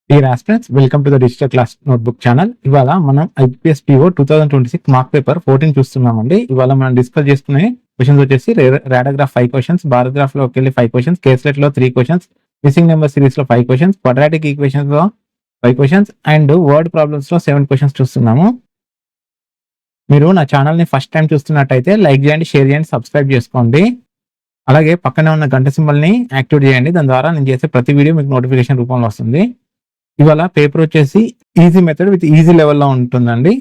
Dear aspirants, welcome to the Digital Class Notebook channel. ఇవాళ మనం IPS PO 2026 mark paper 14 చూస్తున్నామండి. ఇవాళ మనం డిస్కస్ చేసుకునే క్వశ్చన్స్ వచ్చేసి రాడాగ్రాఫ్ 5 క్వశ్చన్స్, బారోగ్రాఫ్ లోకి వెళ్ళి 5 క్వశ్చన్స్, కేస్లెట్ లో 3 క్వశ్చన్స్, మిస్సింగ్ నెంబర్ సిరీస్ లో 5 క్వశ్చన్స్, క్వాడ్రాటిక్ ఈక్వేషన్స్ లో 5 క్వశ్చన్స్ అండ్ వర్డ్ ప్రాబ్లమ్స్ లో 7 క్వశ్చన్స్ చూస్తున్నాము. మీరు నా ఛానల్ ని ఫస్ట్ టైం చూస్తున్నట్టయితే లైక్ చేయండి, షేర్ చేయండి, సబ్స్క్రైబ్ చేసుకోండి. అలాగే పక్కనే ఉన్న గంట సింబల్ ని యాక్టివేట్ చేయండి. దాని ద్వారా నేను చేసే ప్రతి వీడియో మీకు నోటిఫికేషన్ రూపంలో వస్తుంది. ఇవాళ పేపర్ వచ్చేసి ఈజీ మెథడ్ విత్ ఈజీ లెవెల్లో ఉంటుందండి.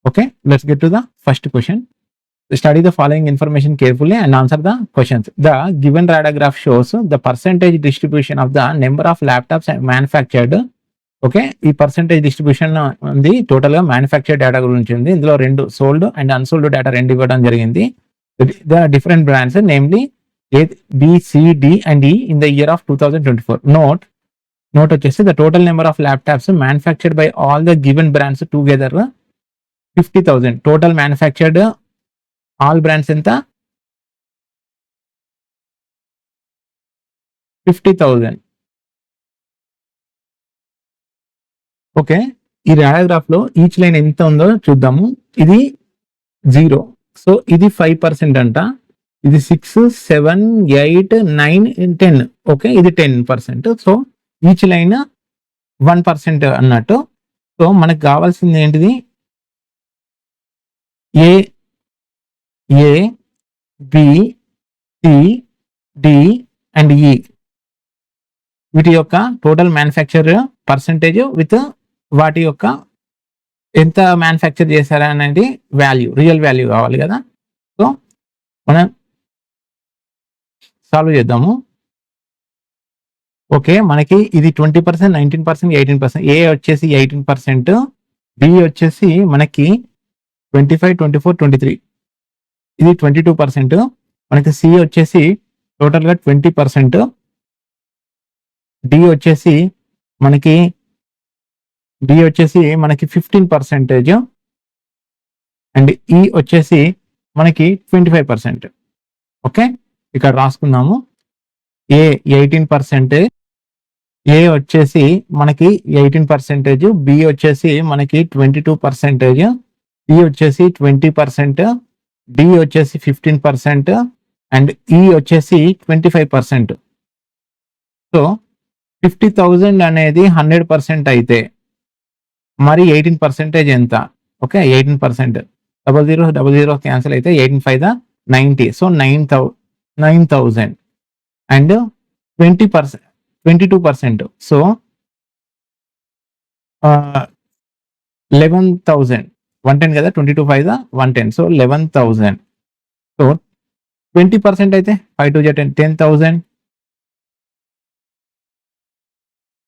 Okay, let's get to the first question. Study the following information carefully and answer the questions. The given radar graph shows the percentage distribution of the number of laptops manufactured. Okay, ఈ percentage distribution ఉంది total గా manufactured data గురించి ఉంది. ఇందులో రెండు sold and unsold data రెండు ఇవ్వడం జరిగింది. The different brands namely A, B, C, D and E in the year of 2024. Note వచ్చేసి the total number of laptops manufactured by all the given brands together 50,000. Total manufactured all brands ఎంత 50,000. Okay, ఈ రాడాగ్రాఫ్ లో each line ఎంత ఉందో చూద్దాము. ఇది 0, so ఇది 5% అంట. ఇది 6, 7, 8, 9, 10. ఓకే, ఇది 10%. సో ఈచ్ లైన్ 1% అన్నట్టు. సో మనకు కావాల్సింది ఏంటిది? ఏ, బి, సి, డి అండ్ ఈ వీటి యొక్క టోటల్ మ్యానుఫ్యాక్చర్ పర్సంటేజ్ విత్ వాటి యొక్క ఎంత మ్యానుఫ్యాక్చర్ చేశారా అనేది వాల్యూ, రియల్ వాల్యూ కావాలి కదా. సో మనం సాల్వ్ చేద్దాము. ఓకే, మనకి ఇది 20%, 19%, 18%. ఏ వచ్చేసి 18%, బి వచ్చేసి మనకి 25, 24, 23, ఇది 22%. మనకి సి వచ్చేసి టోటల్గా 20%, డి వచ్చేసి మనకి 15% అండ్ ఈ వచ్చేసి మనకి 25%. ఓకే, ఇక్కడ రాసుకుందాము. ఏ 18%, ఏ వచ్చేసి మనకి 18%, బి వచ్చేసి మనకి 22%, సి వచ్చేసి 20%, డి వచ్చేసి 15% అండ్ ఈ వచ్చేసి 25%. సో 50,000 అనేది 100% అయితే మరి 18% ఎంత? ఓకే, 18%, 00, 00 క్యాన్సిల్ అయితే 18 5 90. So 9,000 and 20%, 22%. సో 11,000, 110 కదా, 22 5 110. సో 11,000. సో 20% అయితే 5 2 10, 10,000.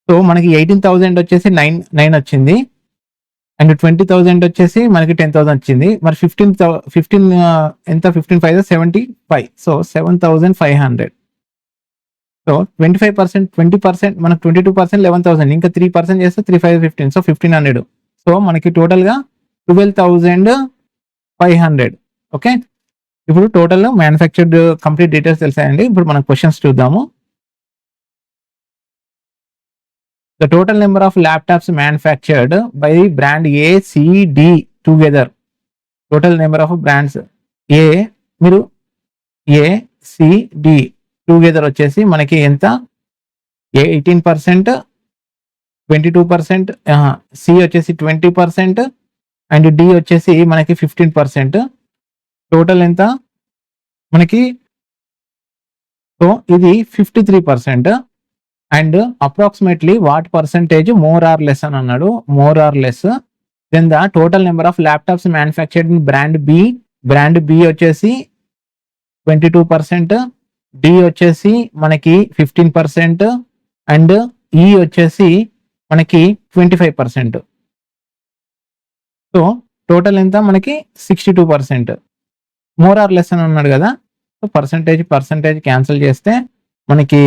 సో మనకి 18,000 వచ్చేసి 9 వచ్చింది అండ్ 20,000 వచ్చేసి మనకి 10,000 వచ్చింది. మరి 15 ఎంత? 15 5 75. సో 7,500. సో 25%, 20%, మనకు 22%, 11,000, ఇంకా 3% చేస్తే 3 5 15. సో 1,500. సో మనకి టోటల్గా 12,500. ఓకే, ఇప్పుడు టోటల్ మ్యానుఫ్యాక్చర్డ్ కంప్లీట్ డీటెయిల్స్ తెలిసాయండి. ఇప్పుడు మనం క్వశ్చన్స్ చూద్దాము. The total number of laptops manufactured by brand A, C, D together. Total number of brands A, మీరు A, C, D together వచ్చేసి మనకి ఎంత? 18%, 22%, C వచ్చేసి 20% అండ్ D వచ్చేసి మనకి 15%. టోటల్ ఎంత మనకి? సో ఇది 53%. And approximately what percentage more or less అని అన్నాడు. More or less then the total number of laptops manufactured in brand B వచ్చేసి 22%, డి వచ్చేసి మనకి 15% అండ్ ఈ వచ్చేసి మనకి 25%. సో టోటల్ ఎంత మనకి? 62%. మోర్ ఆర్ లెస్ అని అన్నాడు కదా. సో పర్సంటేజ్ క్యాన్సిల్ చేస్తే మనకి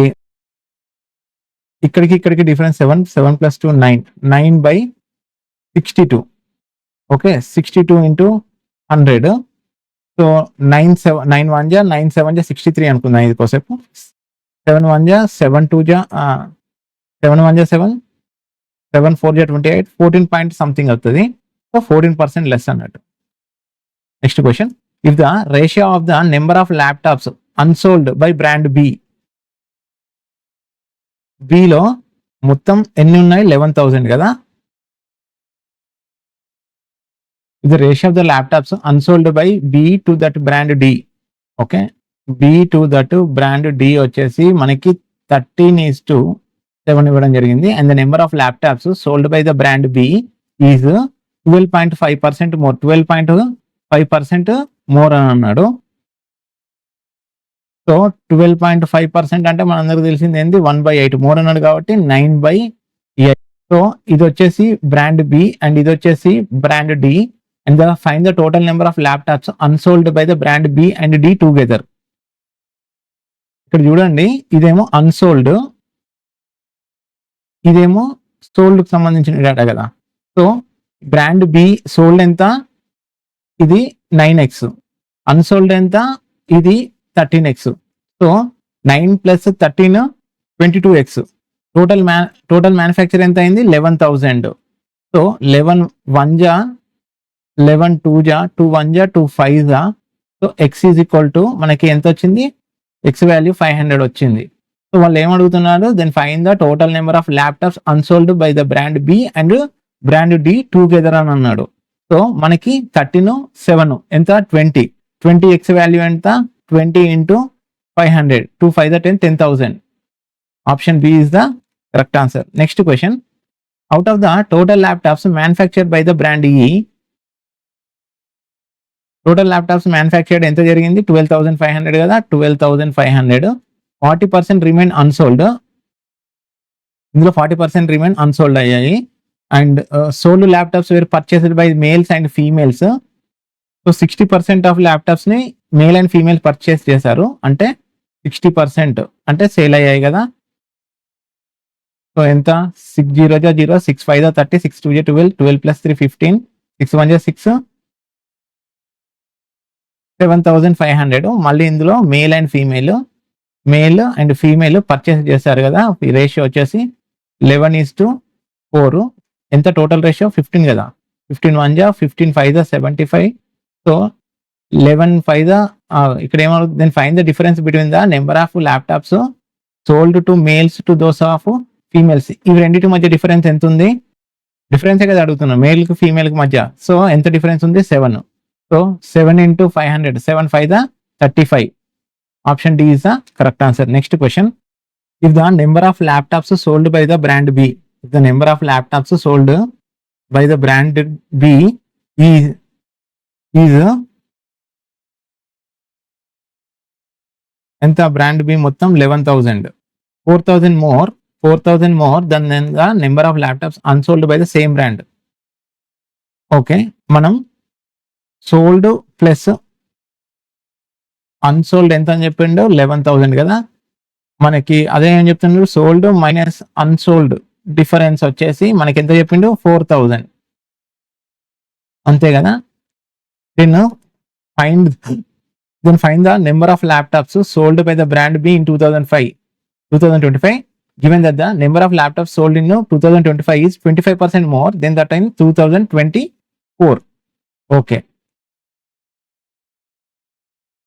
ఇక్కడికి డిఫరెన్స్ 7 + 2 9/62. Okay, 62 into 100. సో 9 1 జా 9 7 జా 63 అనుకుందాం. ఇది కోసేపు 7 1 జా 7 2 జా 7 1 జా 7 7 4 28 14 పాయింట్ సంథింగ్ అవుతుంది. సో 14% లెస్ అన్నట్టు. Next question, if the ratio of the number of laptops unsold by brand బిలో మొత్తం ఎన్ని ఉన్నాయి? 11,000 కదా. The ratio of the laptops unsold by B to that brand D. Okay, B to that brand D వచ్చేసి మనకి 13:7 ఇవ్వడం జరిగింది. And the number of laptops sold by the brand B is 12.5% more, 12.5% more అని అన్నాడు. So 12.5% అంటే మనందరికి తెలిసింది ఏంది? 1/8 మోర్ అన్నాడు కాబట్టి 9/8. సో ఇది వచ్చేసి బ్రాండ్ బి అండ్ ఇది వచ్చేసి brand D. And find the total number of laptops unsold by the brand B and D together. ఇక్కడ చూడండి, ఇదేమో అన్సోల్డ్, ఇదేమో సోల్డ్ కి సంబంధించిన డేటా కదా. సో బ్రాండ్ బి సోల్డ్ ఎంత? ఇది 9x. అన్సోల్డ్ ఎంత? ఇది 13x. So 9 + 13 22x. Total manufacture ఎంత అయింది? 11,000. సో 11 1 జా 11 2 జా 2 1 జా 2 5 జా. So x is equal to మనకి ఎంత వచ్చింది? x వాల్యూ 500 వచ్చింది. సో వాళ్ళు ఏమడుగుతున్నారు? Then find the total number of laptops unsold by the brand B and brand D together అని అన్నాడు. సో మనకి 13 7 ఎంత? 20 x వాల్యూ ఎంత? 20 × 500, 2 5 10 10,000. Option B is the correct answer. Next question, out of the total laptops manufactured by the brand E, total laptops manufactured ఎంత జరిగింది? 12,500 కదా. 12,500, 40% remain unsold. ఇందులో 40% remain unsold అయ్యాయి. And sold laptops were purchased by males and females. So 60% of laptops ని male and females purchase చేశారు. అంటే 60% అంటే sale అయ్యాయి కదా. సో ఎంత? 6 0 0, 6 5 30, 6 2 12, 12 + 3 15, 6 1 6, 7,500. మళ్ళీ ఇందులో మేల్ అండ్ ఫీమేల్ పర్చేస్ చేశారు కదా. రేషియో వచ్చేసి 11:4. ఎంత టోటల్ రేషియో? 15 కదా. 15 1 జా 15 5 జా 75. సో 11 5 జా ఇక్కడ ఏమవుతుంది? Then find the difference between the number of laptops sold to males to those of females. ఇవి రెండింటి మధ్య డిఫరెన్స్ ఎంత ఉంది? డిఫరెన్సే కదా అడుగుతున్నా, మేల్ కి ఫీమేల్ కి మధ్య. సో ఎంత డిఫరెన్స్ ఉంది? 7. సో 7 × 500, 7 5 జా 35. Option D is the correct answer. Next question, if the number of laptops sold by the brand B, if the number of laptops sold by the brand B is ఎంత? Brand B మొత్తం 11,000, 4,000 more than the number of laptops unsold by the same brand. Okay, మనం sold plus unsold ఎంత అని చెప్పిండు? 11,000 కదా. మనకి అదే ఏం చెప్తున్నాడు? సోల్డ్ మైనస్ అన్సోల్డ్ డిఫరెన్స్ వచ్చేసి మనకి ఎంత చెప్పిండు? 4,000 అంతే కదా. Then find the number of laptops sold by the brand B in 2025 given that the number of laptops sold in 2025 is 25% more than that in 2024. Okay,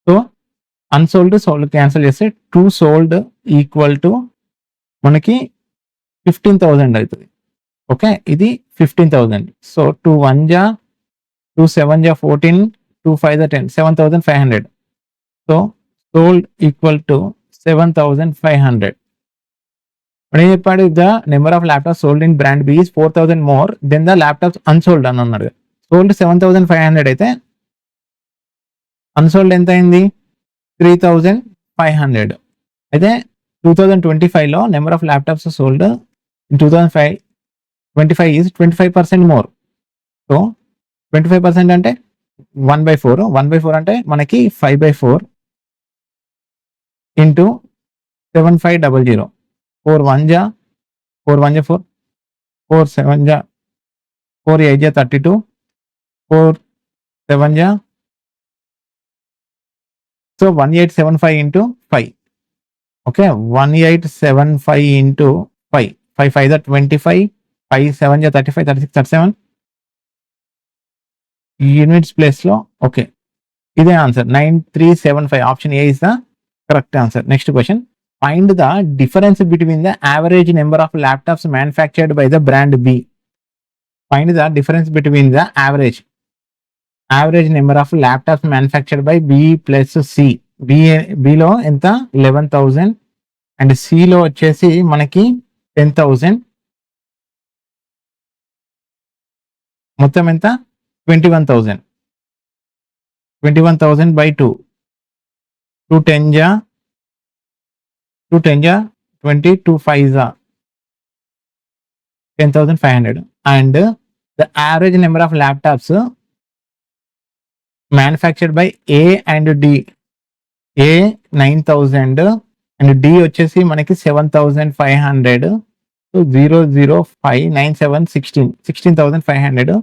so unsold sold cancel చేస్తే 2 sold equal to మనకి 15,000 అవుతుంది. Okay, ఇది 15,000. So 2 1 జా 2 7 జా 14, 2 5 జా 10, 7,500. So sold equal to 7,500. ఏం చెప్పాడు? The number of laptop sold in brand B is 4,000 more than the laptops unsold అని అన్నాడు. సోల్డ్ 7,500 అయితే అన్సోల్డ్ ఎంత అయింది? 3,500. అయితే 2025లో number of laptops sold in 2025 is 25% more. So 25% అంటే 1/4. 1/4 అంటే మనకి 5/4 ఇంటూ 7500. 4 1 జా 4 1 జా 4, 4 7 జా 4 8 జా 32, 4 7 జా. So 1875 into 5. ఓకే, 1875 ఇంటూ 5, 5 5 జా 25, 5 7 జా 35 36 37 యూనిట్స్ ప్లేస్ లో ఓకే ఇదే answer 9375 option A is the correct answer. Next question, find the difference between the average number of laptops manufactured by the brand B. Find the difference between the average number of laptops manufactured by B plus C. బిలో ఎంత 11,000 and సిలో వచ్చేసి మనకి 10,000, మొత్తం ఎంత 21,000. 21,000 by 2, 2 10 ja 20, 2 5 ja 10,500. And the average number of laptops manufactured by A and D, A 9,000 and D వచ్చేసి మనకి 7,500. So 00597 16,500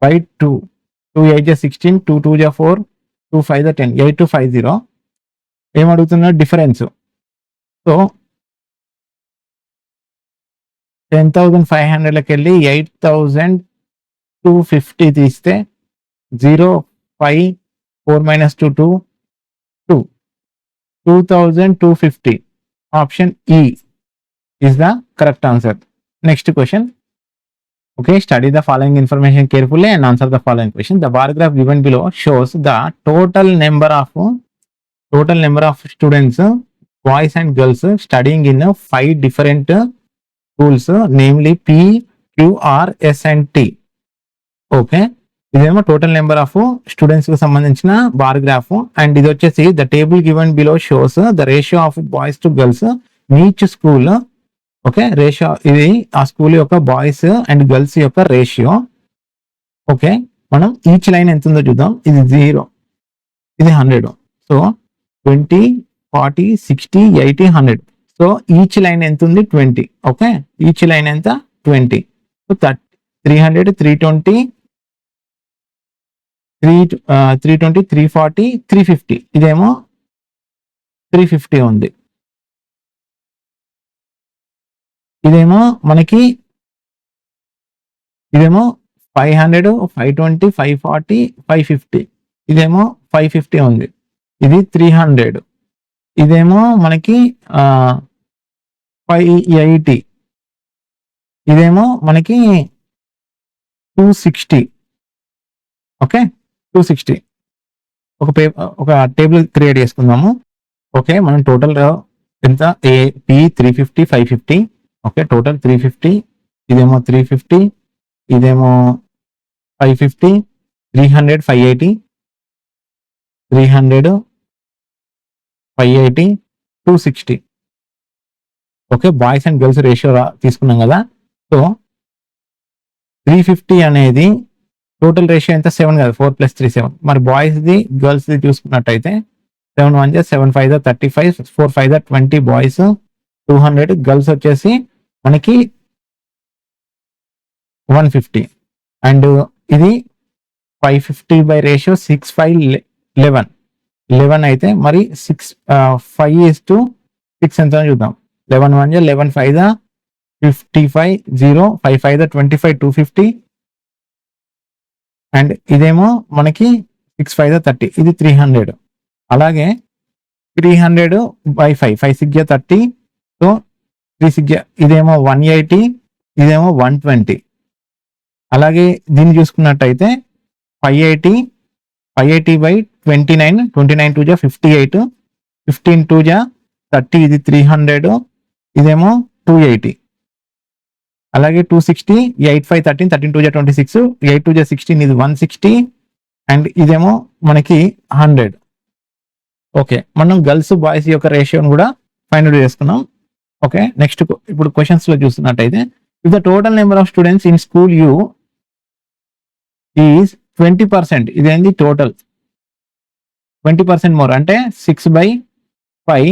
by 2, 2 8 ja 16, 2 2 ja 4, 2 5 ja 10, 8250. ఏమడుగుతున్నా difference. So 10,500కి వెళ్ళి 8,250 తీస్తే 0 5 4 minus 2 2 2 2,250. Option E is the correct answer. Next question. Okay, study the following information carefully and answer the following question. The bar graph given below shows the total number of students, boys and girls, studying in 5 different schools, namely P, Q, R, S and T. Okay, ఇదేమో total number of students కి సంబంధించిన bar graph. And ఇది వచ్చేసి the table given below shows the ratio of boys to girls in each school. Okay, ratio ఇది ఆ school యొక్క boys and girls యొక్క ratio. Okay, మనం ఈచ్ లైన్ ఎంత ఉందో చూద్దాం. ఇది 0, ఇది 100. సో 20 40 60 80 100. సో ఈచ్ లైన్ ఎంత ఉంది 20. ఓకే, ఈచ్ లైన్ ఎంత 20. సో 300 320 320 340 350. ఇదేమో 350 ఉంది. ఇదేమో మనకి 500 520 540 550. ఇదేమో 550 ఉంది. ఇది 300. ఇదేమో మనకి 580. ఇదేమో మనకి 260. ఓకే, 260. ఒక టేబుల్ క్రియేట్ చేసుకుందాము. ఓకే, మనం టోటల్ ఎంత P 350 550. Okay, total 350. ఇదేమో 350, ఇదేమో 550, 300 580, 300 580 260. Okay, boys and girls ratio తీసుకున్నాం కదా. సో 350 అనేది టోటల్ రేషియో ఎంత 7 కదా, 4 + 3 7. మరి బాయ్స్ది గర్ల్స్ది చూసుకున్నట్టయితే 7 1 7 5 35, 4 5 20 బాయ్స్, 200 గర్ల్స్ వచ్చేసి మనకి 150. అండ్ ఇది 550 బై రేషియో 6 5 11 అయితే మరి 5:6 ఎంత చూద్దాం. 11 1 11 5 55 0 5 5 25 250. అండ్ ఇదేమో మనకి 6 5 30. ఇది 300. అలాగే 300 బై 5 5 6 30. సో 3 6 ఇదేమో 180, ఇదేమో 120. అలాగే దీన్ని చూసుకున్నట్టయితే 580 బై 29 29 2 58, 15 2 30. ఇది 300, ఇదేమో 280. అలాగే 260 8 5 13 13 2 26, 8 2 16, ఇది 160. అండ్ ఇదేమో మనకి 100. ఓకే, మనం గర్ల్స్ బాయ్స్ యొక్క రేషియోని కూడా ఫైండ్ అవుట్ చేసుకున్నాం. ఓకే, నెక్స్ట్ ఇప్పుడు క్వశ్చన్స్ లో చూస్తున్నట్టయితే if the total number of students in school U is 20%. ఇదేంది టోటల్ 20% మోర్ అంటే 6/5.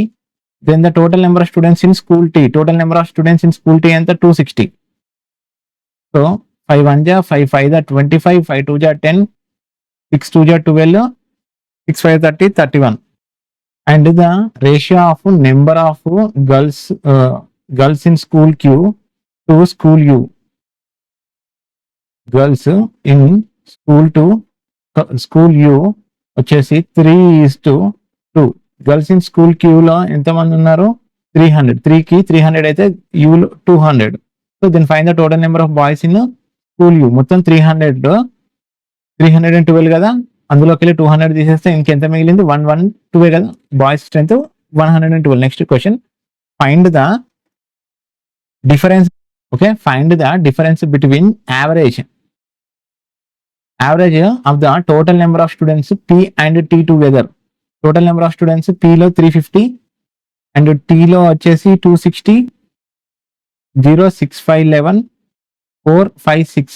Then the total number of students in school T, total number of students in school T ఎంత 260. So 5 1 5 5 25, 5 2 10, 6 2 12, 6 5 30 31. And the ratio of number of girls in school Q to school U. Girls in school you వచ్చేసి 3:2. Girls in school క్యూలో ఎంతమంది ఉన్నారు? 300. 3కి 300 అయితే యూలో 200. So then find the total number of boys in school U. మొత్తం 312 కదా, అందులోకి వెళ్ళి 200 తీసేస్తే ఇంకెంత మిగిలింది? 112 కదా. Boys strength 112. Next question, find the difference. Okay, find the difference between average of the total number of students P and T together. Total number of students Pలో 350 and Tలో వచ్చేసి 260, 0, 6, 5, 11, 4, 5, 6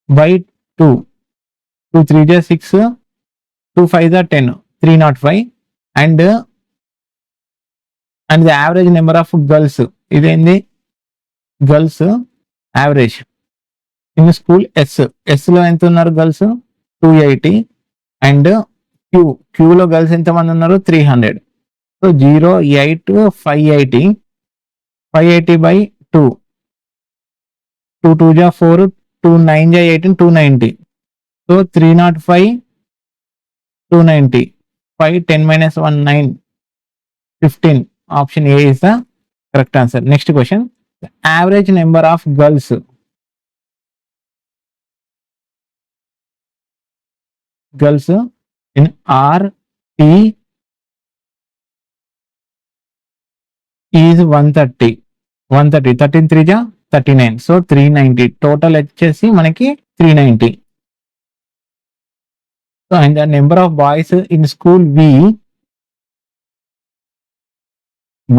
by 2. 2 3 is 6, 2 5 is 10, 305. And the average number of girls, ఇదేంది girls average in school ఎస్లో ఎంత ఉన్నారు girls? 280. And క్యూలో girls ఎంతమంది ఉన్నారు? 300. So 0, 8, 580. 580 by 2. 2 2 is 4, 2 9 is 18, 290. So 305, 290. 5, 10 minus 1, 9, 15. Option A is the correct answer. Next question. The average number of girls in R T is 130. 130. 13 3 is 39. So 390. Total వచ్చేసి మనకి 390. So and the number of boys in school V,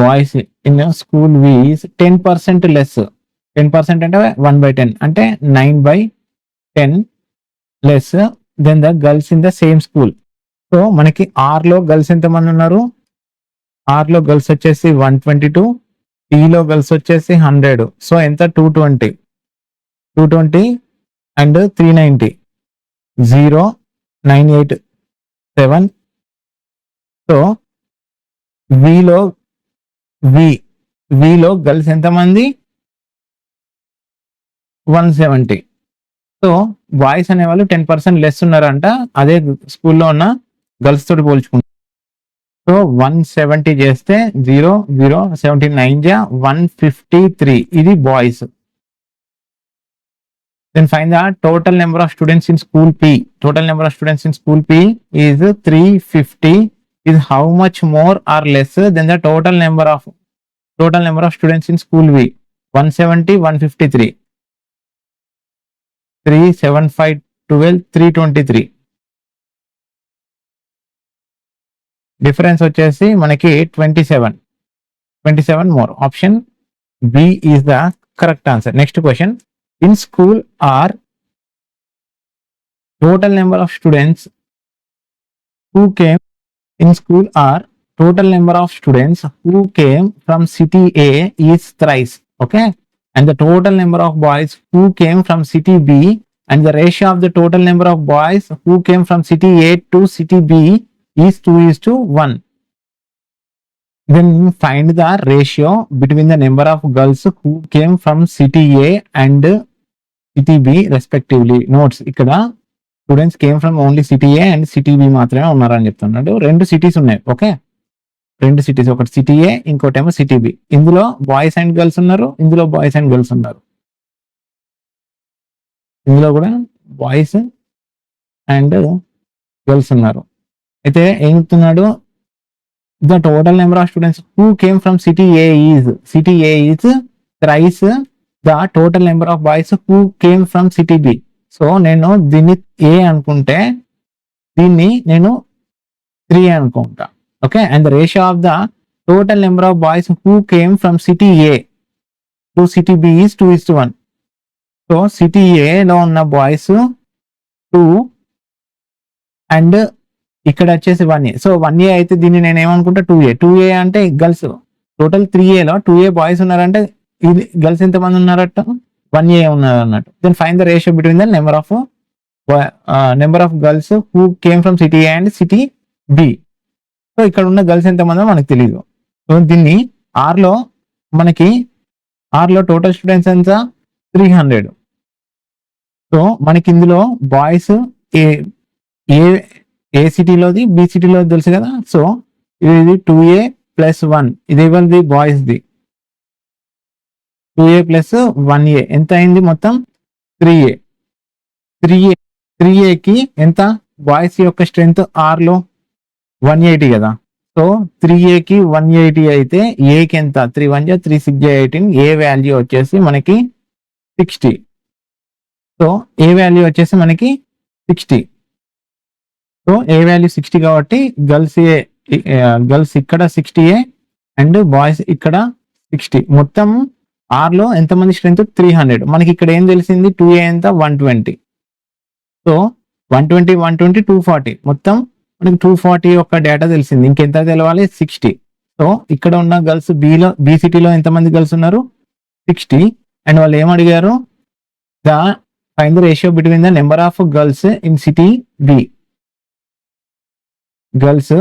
boys in school V is 10% less. 10% అంటే 1/10 అంటే 9/10 less then the girls in the same school. So మనకి ఆర్లో girls ఎంతమంది ఉన్నారు? ఆర్లో girls వచ్చేసి 122, టీలో గర్ల్స్ వచ్చేసి 100. సో ఎంత? 220 అండ్ 390. 0, 9, 8, 7. సో విలో గర్ల్స్ ఎంతమంది? 170. సో బాయ్స్ అనేవాళ్ళు 10% లెస్ ఉన్నారంట అదే స్కూల్లో ఉన్న గర్ల్స్ తోటి పోల్చుకుంటారు. సో 170 చేస్తే 0, 0, 79 153. ఇది boys. Then find the total number of students in school P. Total number of students in school P is 350. Is how much more or less than the total number of students in school V? 170, 153. 3, 7, 5, 12, 323. Difference వచ్చేసి మనకి 27 more. Option B is the correct answer. Next question. In school R, total number of students who came from city A is thrice. Okay, and the total number of boys who came from city B and the ratio of the total number of boys who came from city A to city B is 2:1. Then find the ratio between the number of girls who came from city A and city B respectively. Notes, ఇక్కడ students came from only city A and city B మాత్రమే ఉన్నారని చెప్తున్నాడు. 2 cities ఉన్నాయి. Okay, 2 cities, ఒకటి city A, ఇంకోటేమో city B. ఇందులో boys and girls ఉన్నారు, ఇందులో బాయ్స్ అండ్ గర్ల్స్ ఉన్నారు. ఇందులో కూడా బాయ్స్ అండ్ గర్ల్స్ ఉన్నారు. అయితే ఏం చెప్తున్నాడు? The total number of students who came from city A is thrice the total number of boys who came from city B. So నేను దీన్ని ఏ అనుకుంటే దీన్ని నేను 3 అనుకుంటా. Okay, and the ratio of the total number of boys who came from city A to city B is 2:1. So city ఏలో ఉన్న boys 2 and ఇక్కడ వచ్చేసి 1A. సో 1A అయితే దీన్ని నేను ఏమనుకుంటా 2A అంటే గర్ల్స్. టోటల్ 3Aలో 2A బాయ్స్ ఉన్నారంటే ఇది గర్ల్స్ ఎంతమంది ఉన్నారట? 1A ఉన్నారు అన్నట్టు. Then find the ratio between the number of girls who came from city A and city B. So ఇక్కడ ఉన్న గర్ల్స్ ఎంతమందో మనకు తెలియదు. సో దీన్ని ఆర్లో టోటల్ స్టూడెంట్స్ ఎంత? 300. సో మనకి ఇందులో బాయ్స్ ఏ ఏ ఏ సిటీలోది బి సిటీలో తెలుసు కదా. సో ఇది 2A + 1 ఇది ఎవరిది బాయ్స్ది 2A + 1A ఎంత అయింది మొత్తం 3A 3A 3Aకి ఎంత బాయ్స్ యొక్క స్ట్రెంత్ R లో 180 కదా. సో 3Aకి 180 అయితే ఏకి ఎంత 3 1 3 6 18 ఏ వాల్యూ వచ్చేసి మనకి 60. సో ఏ వాల్యూ వచ్చేసి మనకి 60. సో ఏ వాల్యూ 60 కాబట్టి గర్ల్స్ ఇక్కడ 60A అండ్ బాయ్స్ ఇక్కడ 60. మొత్తం ఆర్ లో ఎంతమంది స్ట్రెంత్ 300. మనకి ఇక్కడ ఏం తెలిసింది 2A ఎంత 120. సో 120 120 240 మొత్తం మనకి 240 యొక్క డేటా తెలిసింది. ఇంకెంత తెలవాలి 60. సో ఇక్కడ ఉన్న గర్ల్స్ బి సిటీలో ఎంతమంది గర్ల్స్ ఉన్నారు 60. అండ్ వాళ్ళు ఏమడిగారు find the ratio between the number of girls in city B. Girls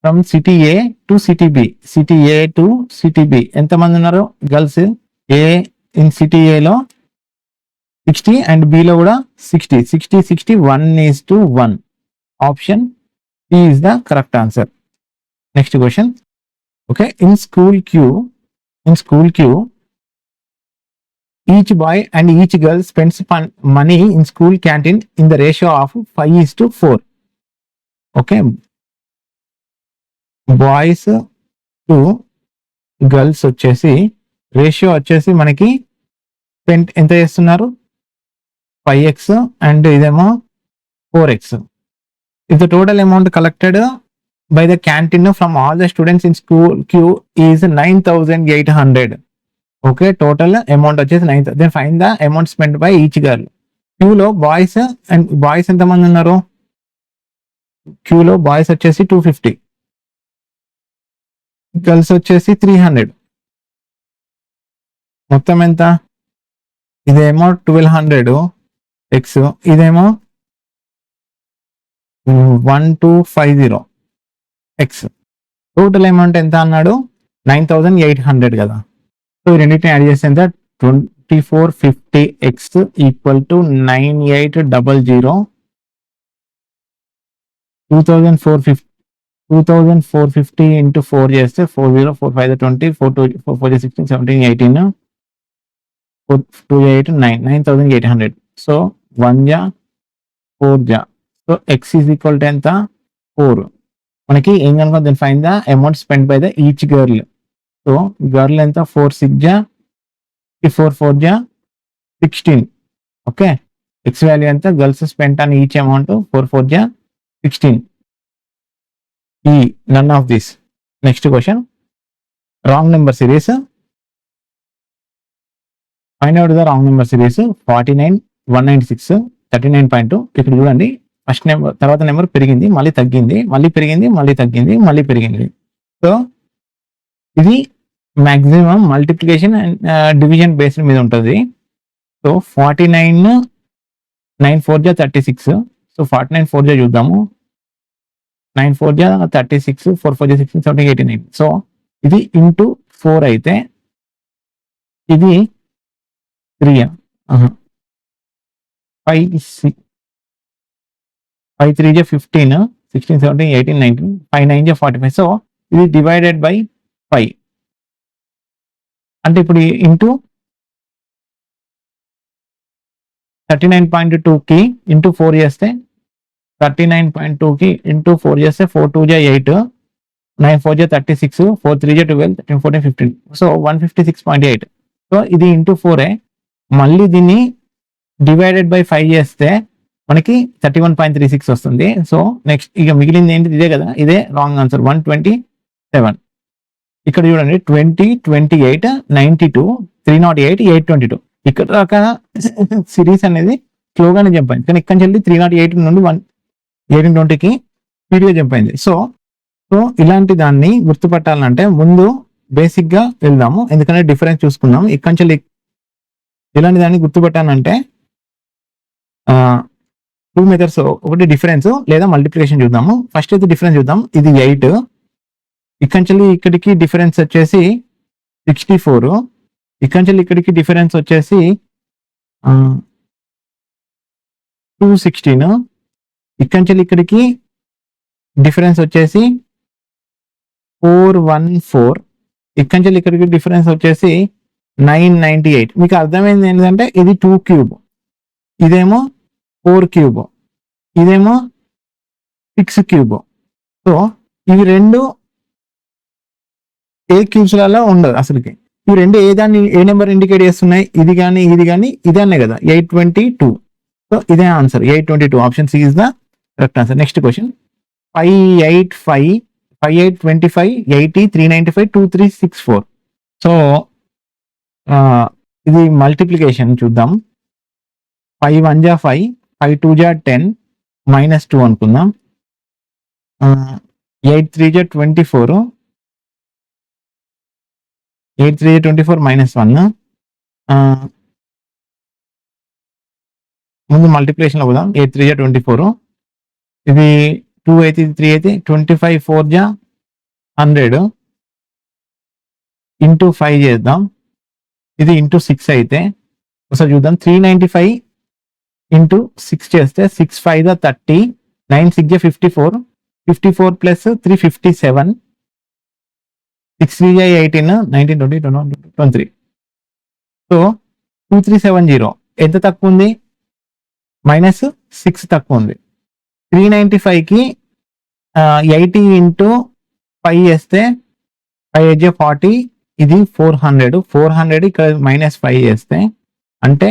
from city A to city B, city A to city B ఎంతమంది ఉన్నారు గర్ల్స్ ఏ ఇన్ సిటీ ఏలో 60 and below కూడా 60 60 60 1:1. Option E is the correct answer. Next question. Okay, in school queue, each boy and each girl spends money in school canteen in the ratio of 5:4. Okay, boys to girls వచ్చేసి ratio వచ్చేసి మనకి spend ఎంత చేస్తున్నారు 5x and ఇదేమో 4x. If the total amount collected by the canteen from all the students in school queue is 9,800. Okay, total amount వచ్చేసి 9,000. Then find the amount spent by each girl. Queue లో boys ఎంతమంది ఉన్నారు queue లో boys వచ్చేసి 250, girls వచ్చేసి 300. మొత్తం ఎంత ఇదేమో 1200 x ఇదేమో 1250 x. టోటల్ అమౌంట్ ఎంత అన్నాడు 9,800 కదా. సో రెండింటిని యాడ్ చేస్తే ఎంత 2450x ఈక్వల్ టు 9800. 2450 ఇంటూ 4 చేస్తే 40 4 5 20 4 2 4 16 17 18 4 2 8 9 9800. సో 1 జా 4 జా. So x is equal to ఎంత 4. మనకి ఏం కనుక then find the amount spend by the each girl. So girl ఎంత 4 6 జా 4 4 జా 16. ఓకే, x వాల్యూ ఎంత girls spent on each amount 4 4 జా 16. E none of this. Next question wrong number series. Find out the wrong number series 49 196 39.2. ఇక్కడ చూడండి first number తర్వాత number పెరిగింది మళ్ళీ తగ్గింది మళ్ళీ పెరిగింది మళ్ళీ తగ్గింది మళ్ళీ పెరిగింది. సో ఇది maximum multiplication and division based మీద ఉంటుంది. సో 49 9 4 జా 36. సో 49 4 జా చూద్దాము 9 4 జా 36 4 4 జా 16 17 89. సో ఇది ఇంటూ 4 అయితే ఇది 3 5 3 జా 15 16 17 18 19 5 9 జా 45. సో ఇది డివైడెడ్ బై 5 అంటే ఇప్పుడు ఇంటూ 39.2కి ఇంటూ 4 చేస్తే 39.2కి ఇంటూ 4 చేస్తే 4 2 జా 8 9 4 జా 36 4 3 జా 12 13 14 15. సో 156.8. సో ఇది ఇంటూ 4. మళ్ళీ దీన్ని డివైడెడ్ బై 5 చేస్తే మనకి 31.36 వస్తుంది. సో నెక్స్ట్ ఇక మిగిలింది ఏంటి ఇదే కదా, ఇదే రాంగ్ ఆన్సర్ 127. ఇక్కడ చూడండి 20 28 92 308 822. ఇక్కడ దాకా సిరీస్ అనేది స్లోగానే జంప్ అయింది, కానీ ఇక్కడి నుంచి 308 నుండి 1820కి స్పీడ్గా జంప్ అయింది. సో ఇలాంటి దాన్ని గుర్తుపట్టాలంటే ముందు బేసిక్ గా వెళ్దాము, ఎందుకంటే డిఫరెన్స్ చూసుకున్నాం. ఇక్కడి నుంచి ఇలాంటి దాన్ని గుర్తుపట్టానంటే 2 మెథడ్స్, ఒకటి డిఫరెన్స్ లేదా మల్టిప్లికేషన్ చూద్దాము. ఫస్ట్ అయితే డిఫరెన్స్ చూద్దాం. ఇది 8, ఇక్కడి నుంచి ఇక్కడికి డిఫరెన్స్ వచ్చేసి 64, ఇక్కడి నుంచి ఇక్కడికి డిఫరెన్స్ వచ్చేసి 216. ఇక్కడి నుంచి ఇక్కడికి డిఫరెన్స్ వచ్చేసి 414. ఇక్కడి నుంచి ఇక్కడికి డిఫరెన్స్ వచ్చేసి 998. మీకు అర్థమైంది ఏంటంటే ఇది 2 క్యూబ్, ఇదేమో 4 క్యూబ్, ఇదేమో 6 క్యూబ్. సో ఇవి రెండు ఏ క్యూబ్స్లలో ఉండదు అసలుకి. ఇవి రెండు ఏ నెంబర్ ఇండికేట్ చేస్తున్నాయి? ఇది కానీ ఇదే కదా 822. సో ఇదే answer 822. Option C is the correct answer. Next question 585, 5825, 80, 395, 2364. So ఇది మల్టిప్లికేషన్ చూద్దాం. 5 1 జా 5, 5 2 జా 10, -2 అనుకుందాం. 8 3 జా 24, 8 3 జా 24 -1. ముందు మల్టిప్లికేషన్ లో పోదాం. 8 3 జా 24, ఇది 2 అయితే 3 అయితే 25 4 జా 100 ఇంటూ 5 చేద్దాం. ఇది ఇంటూ 6 అయితే ఒకసారి చూద్దాం. 395 ఇంటూ 6 చేస్తే 6 5 దా 30, 9 6 జా 54, 54 ప్లస్ 3 57, 6 3 జా 18, 19 20 21 23. సో 2370 ఎంత తక్కువ ఉంది? -6 తక్కువ ఉంది. 395కి 80 ఇంటూ 5 చేస్తే 5 8 40, ఇది 400. 400 ఇక్కడ -5 చేస్తే అంటే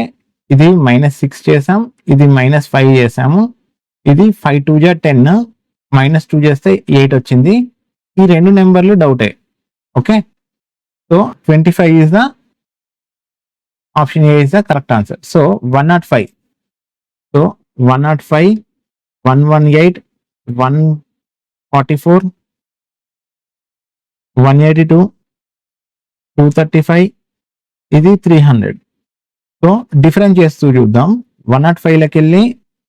ఇది -6 చేసాం, ఇది -5 చేసాము. ఇది 5 2 జా 10, -2 చేస్తే 8 వచ్చింది. ఈ రెండు నెంబర్లు డౌటే. Okay, so 25 is the option A is the correct answer. So 105, so 105, 118, 144, 182, 235, ఇది 300. సో డిఫరెన్స్ చేస్తూ చూద్దాం. 105లోకి వెళ్ళి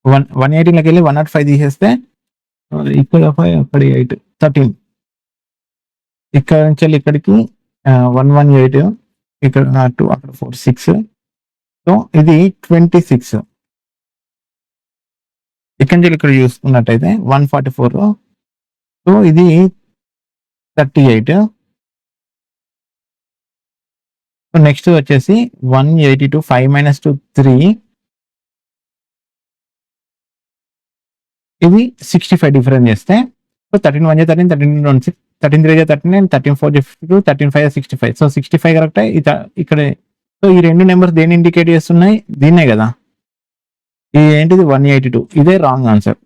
118లోకి వెళ్ళి 105 తీసేస్తే ఇక్కడ 5 అక్కడ 8 13, ఇక్కడ నుంచి వెళ్ళి ఇక్కడికి 118, ఇక్కడ 2 అక్కడ 4 6. సో ఇది 26. ఇక్కడ నుంచి ఇక్కడ చూసుకున్నట్టయితే 144, సో ఇది 38. సో నెక్స్ట్ వచ్చేసి 182, 5 - 2 3, ఇది 65 డిఫరెన్స్ చేస్తే సో 13 1 జా 13, 13 2 6, 13 3 జా 39, 13 4 జా 52, 13 5 జా 65. So 65 correct. ఇక్కడ సో ఈ రెండు నెంబర్స్ దేన్ని ఇండికేట్ చేస్తున్నాయి? దీన్నే కదా. ఇది ఏంటిది? 182. ఇదే wrong answer.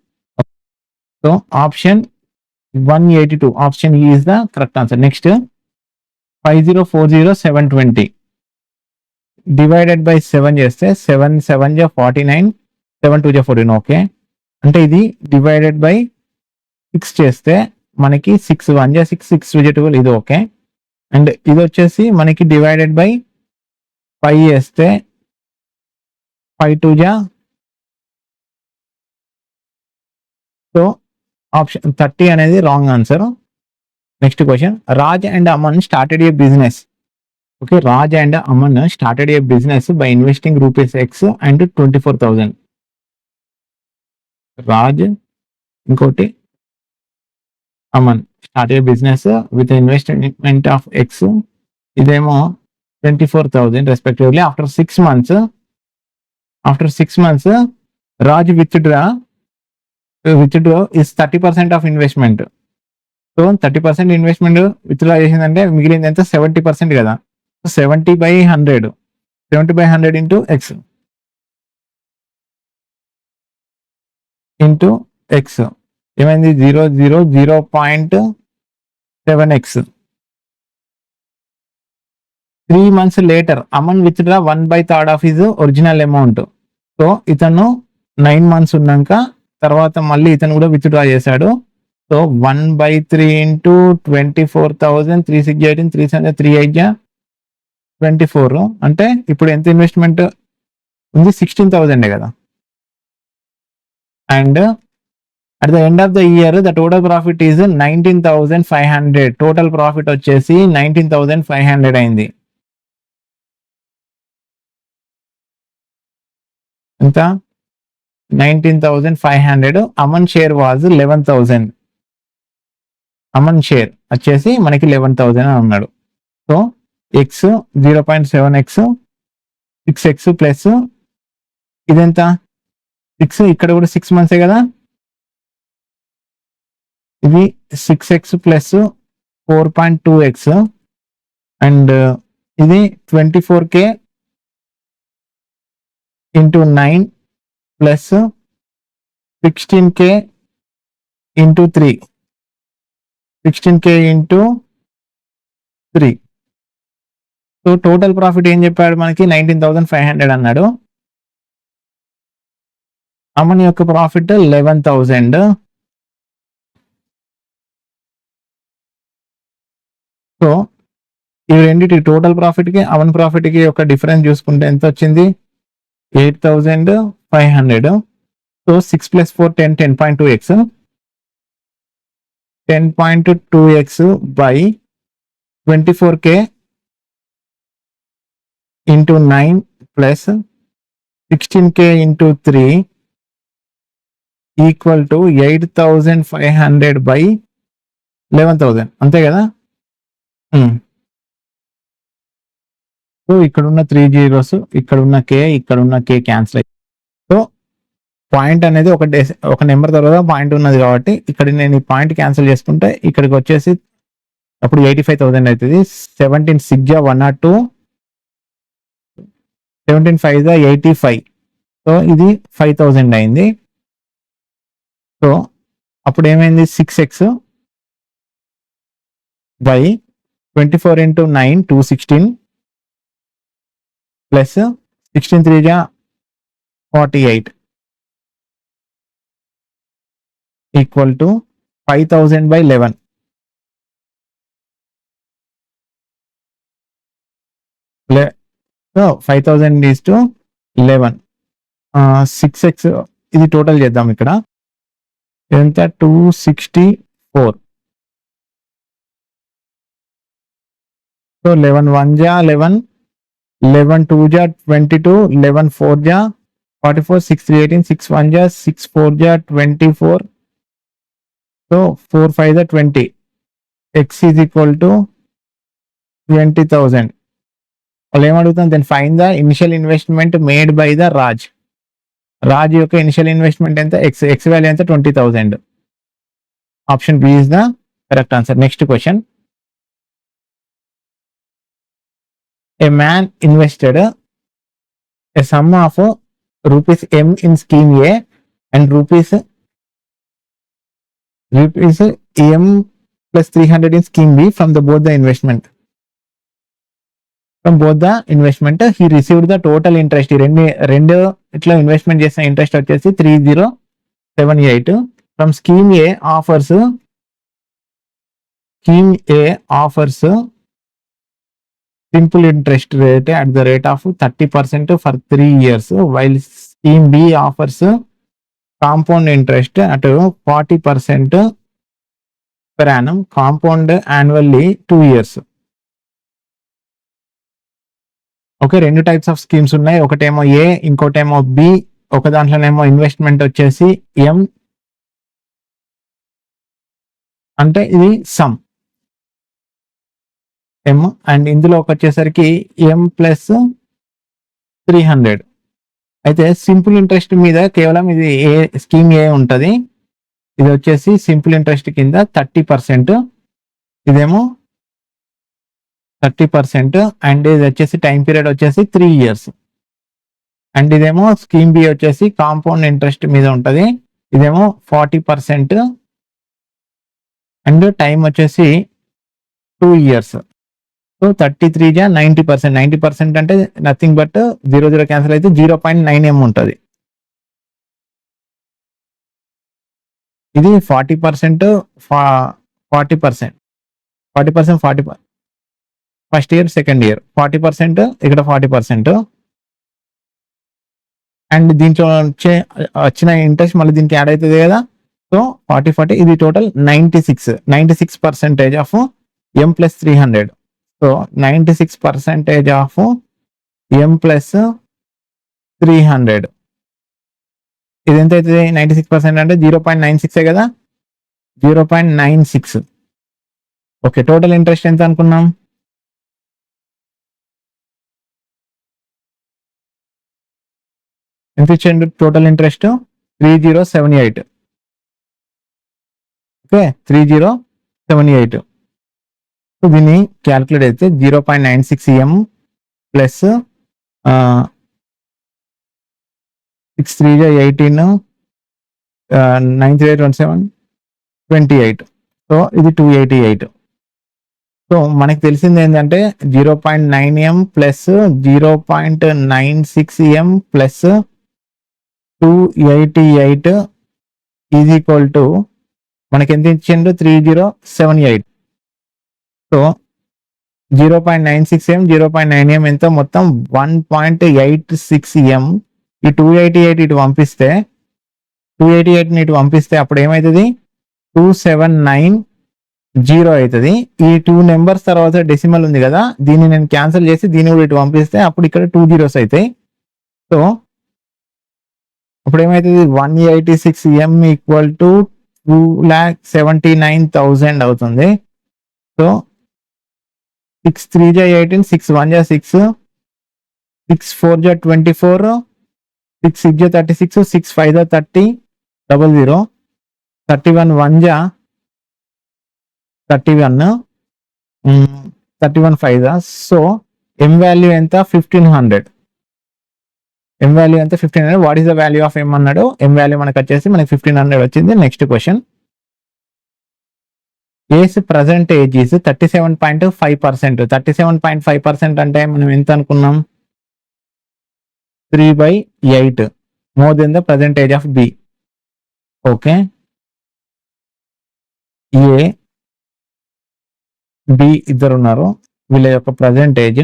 So option 182, option E is the correct answer. Next 5040 720 divided by 7 చేస్తే 7 7 జా 49, 7 2 జా 14. ఓకే, అంటే ఇది డివైడెడ్ బై 6 చేస్తే మనకి 6 1 జా 6, 6 2 జా 12. ఇది ఓకే. అండ్ ఇది వచ్చేసి మనకి డివైడెడ్ బై 5 చేస్తే 5 2 జా, సో ఆప్షన్ 30 అనేది wrong answer. Next question Raj and Aman started a business. Okay, Raj and Aman started a business by investing ₹X and 24,000. Raj ఇంకోటి Aman started business with investment of X, ఇదేమో 24,000 respectively. After 6 months Raj withdraw is 30% of investment. సో 30% ఇన్వెస్ట్మెంట్ withdraw చేసిందంటే మిగిలింది ఎంత? 70% కదా. So 70/100 into X ఏమైంది? 0.7x. 3 months later Aman withdraw 1/3 of his original amount. So ఇతను 9 months ఉన్నాక తర్వాత మళ్ళీ ఇతను కూడా విత్డ్రా చేశాడు. So 1/3 into 24,000, 3 6 18, 3 7 3 8 24. అంటే ఇప్పుడు ఎంత ఇన్వెస్ట్మెంట్ ఉంది? 16,000 కదా. And at the end of the year the total profit is 19,500. Total profit వచ్చేసి 19,500 అయింది. ఎంత? 19,500. Aman share was 11,000. Aman share వచ్చేసి మనకి 11,000 అని అన్నాడు. So X 0.7x 6x plus ఇదెంత 6, ఇక్కడ కూడా 6 మంత్సే కదా, ఇది 6x ప్లస్ 4.2x అండ్ ఇది 24k into 9 plus 16k into 3, 16k into 3. So total profit ఏం చెప్పాడు మనకి 19,500 అన్నాడు. అమన్ యొక్క ప్రాఫిట్ 11,000. సో ఇవి రెండింటి టోటల్ ప్రాఫిట్ కి అమన్ ప్రాఫిట్ కి ఒక డిఫరెన్స్ చూసుకుంటే ఎంత వచ్చింది, 8,500. So 6 + 4 10, 10.2x 10.2x by 24k into 9 plus 16k into 3 equal to 8,500 by 11,000 అంతే కదా. సో ఇక్కడ ఉన్న 3 zeros, ఇక్కడ ఉన్న k క్యాన్సిల్ అయ్యి, సో పాయింట్ అనేది ఒక నెంబర్ తర్వాత పాయింట్ ఉన్నది కాబట్టి ఇక్కడ నేను ఈ పాయింట్ క్యాన్సిల్ చేసుకుంటే ఇక్కడికి వచ్చేసి అప్పుడు 85,000 అవుతుంది. 17 6 102, 17 5 85. సో ఇది 5,000 అయింది. సో అప్పుడు ఏమైంది, 6x by 24 into 9 216 plus 16 3 48 equal to 5,000 by 11. So 5,000 is to 11. 6x ఇది టోటల్ చేద్దాం. ఇక్కడ ఎంత 264. సో 11 1 11, 11 2 22, 11 4 44, 6 3 18, 6 1 6 4 24. సో 4 5 20. x is equal to 20,000. వాళ్ళు ఏమడుగుతాం, then find the initial investment made by the Raj యొక్క ఇనిషియల్ ఇన్వెస్ట్మెంట్ ఎంత, ఎక్స్ వాల్యూ ఎంత 20,000. Option B is the correct answer. Next question, a man invested a sum of rupees m in scheme A and rupees m plus 300 in scheme B from both the investment. He received the total interest. రెండు ఇట్లా investment చేసిన interest వచ్చేసి 3078. From scheme A offers simple interest rate at the rate of 30% for 3 years, while scheme B offers compound interest at 40% per annum, compound annually 2 years. Okay, 2 types of schemes ఉన్నాయి. ఒకటేమో ఏ, ఇంకోటేమో B. ఒక దాంట్లోనేమో investment వచ్చేసి ఎం, అంటే ఇది some M, and ఇందులో వచ్చేసరికి ఎం plus 300. అయితే సింపుల్ ఇంట్రెస్ట్ మీద కేవలం ఇది ఏ స్కీమ్ ఏ ఉంటుంది. ఇది వచ్చేసి సింపుల్ ఇంట్రెస్ట్ కింద 30%, ఇదేమో 30%, అండ్ ఇది వచ్చేసి టైం పీరియడ్ వచ్చేసి 3 years. అండ్ ఇదేమో స్కీమ్ బి వచ్చేసి కాంపౌండ్ ఇంట్రెస్ట్ మీద ఉంటుంది, ఇదేమో 40% అండ్ టైం వచ్చేసి 2 years. సో 33 90%. 90% అంటే నథింగ్ బట్ 0 క్యాన్సిల్ అయితే 0.9m ఉంటుంది. ఇది 40%, 40%, 40%, ఫస్ట్ ఇయర్ సెకండ్ ఇయర్ 40%, ఇక్కడ 40%, అండ్ దీంట్లో వచ్చిన ఇంట్రెస్ట్ మళ్ళీ దీనికి యాడ్ అవుతుంది కదా. సో 40 ఇది total 96% of M plus 300. So 96% of M plus 300 ఇది ఎంత అవుతుంది 96% అంటే 0.96 కదా, 0.96. ఓకే, టోటల్ ఇంట్రెస్ట్ ఎంత అనుకున్నాం, ఎంత ఇచ్చిండు టోటల్ ఇంట్రెస్ట్ 3078. ఓకే 3078. సో దీన్ని క్యాల్కులేట్ అయితే 0.96 EM ప్లస్ 6 3 18 9 3 27 28. సో ఇది 288. సో మనకి తెలిసింది ఏంటంటే 0.9 M plus 0.96 EM plus 288 is equal to మనకి ఎంత ఇచ్చిండు 3078. సో 0.96 M 0.9 M ఎంత మొత్తం 1.86 M. ఈ 288 ఇటు పంపిస్తే 288 ఇటు పంపిస్తే అప్పుడు ఏమవుతుంది 2790 అవుతుంది. ఈ 2 నెంబర్స్ తర్వాత డెసిమల్ ఉంది కదా, దీన్ని నేను క్యాన్సిల్ చేసి దీన్ని కూడా ఇటు పంపిస్తే అప్పుడు ఇక్కడ 2 zeros అవుతాయి. సో అప్పుడు ఏమవుతుంది 186 M ఈక్వల్ టు 2,79,000 అవుతుంది. సో 6 3 18 6 1 6 6 4 24 6 6 36 6 5 30 00 31 1 31 31 5. సో M వాల్యూ ఎంత 1500. M వాల్యూ ఎంత 1500. What is the value of M అన్నాడు. M వాల్యూ మనకు వచ్చేసి మనకి 1500 వచ్చింది. Next question, A's present age is 37.5%. 37.5% అంటే మనం ఎంత అనుకున్నాం 3/8 more than the present age of B. Okay, A B ఇద్దరు ఉన్నారు, వీళ్ళ యొక్క present age,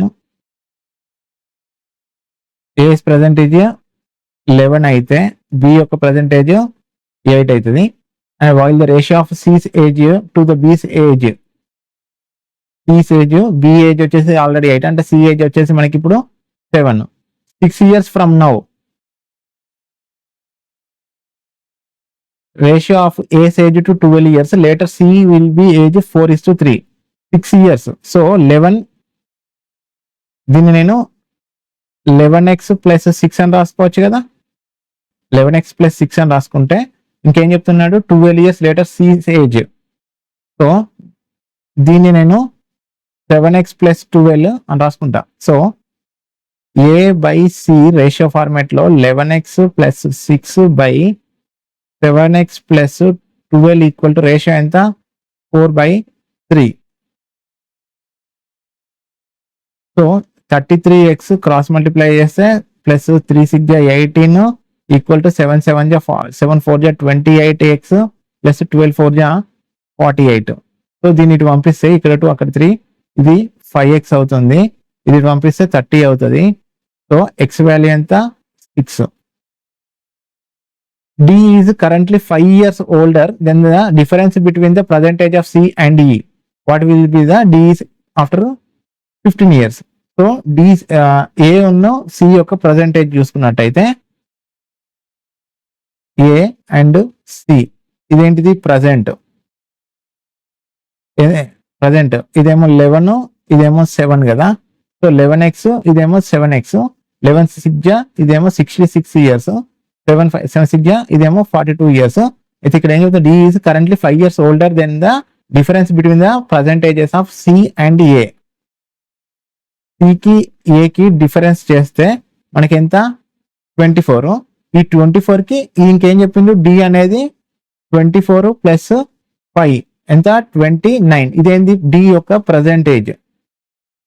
age present age 11 అయితే బి యొక్క ప్రజెంట్ ఏజ్ 8 అవుతుంది. And while the ratio of C's age to the B's age, sys age B age వచ్చేసి already 8 అంటే C age వచ్చేసి మనకి ఇప్పుడు 7. 6 years from now ratio of A's age to 12 years, later C will be age 4:3. 6 years. So 11, దీన్ని నేను 11x plus 6 అని రాసుకోవచ్చు కదా, 11x ప్లస్ 6 అని రాసుకుంటే ఇంకేం చెప్తున్నాడు 12 years later C age. So దీన్ని నేను 7x ప్లస్ 12 అని రాసుకుంటా. So A by C ratio format లో 11x plus 6 by 7x plus 12 equal to ratio ఎంత 4/3. సో 33x క్రాస్ మల్టిప్లై చేస్తే plus 3 6 18 equal to 7 7 4 28x plus 12 4 48. So దీన్ని ఇటు పంపిస్తే ఇక్కడ 2 అక్కడ 3, ఇది 5x అవుతుంది. ఇది పంపిస్తే 30 అవుతుంది. సో ఎక్స్ వాల్యూ ఎంత 6. D is currently 5 years older than the difference between the present age of C and E. What will be the D is after 15 years? So D A ఉన్న C యొక్క present age చూసుకున్నట్టయితే A and C ఇదేంటిది present, ఇదేమో 11 ఇదేమో 7 కదా. So 11x ఇదేమో 7x, 11 6 ఇదేమో 66 years, 7 6 ఇదేమో 42 years. అయితే ఇక్కడ ఏం చెప్తుంది, D is currently 5 years older than the difference between the present ages of C and A. C కి A కి డిఫరెన్స్ చేస్తే మనకి ఎంత 24. ఈ 24 కి ఇంకేం చెప్పిండు D అనేది 24 ప్లస్ 5 ఎంత 29. ఇదేంది D యొక్క present age.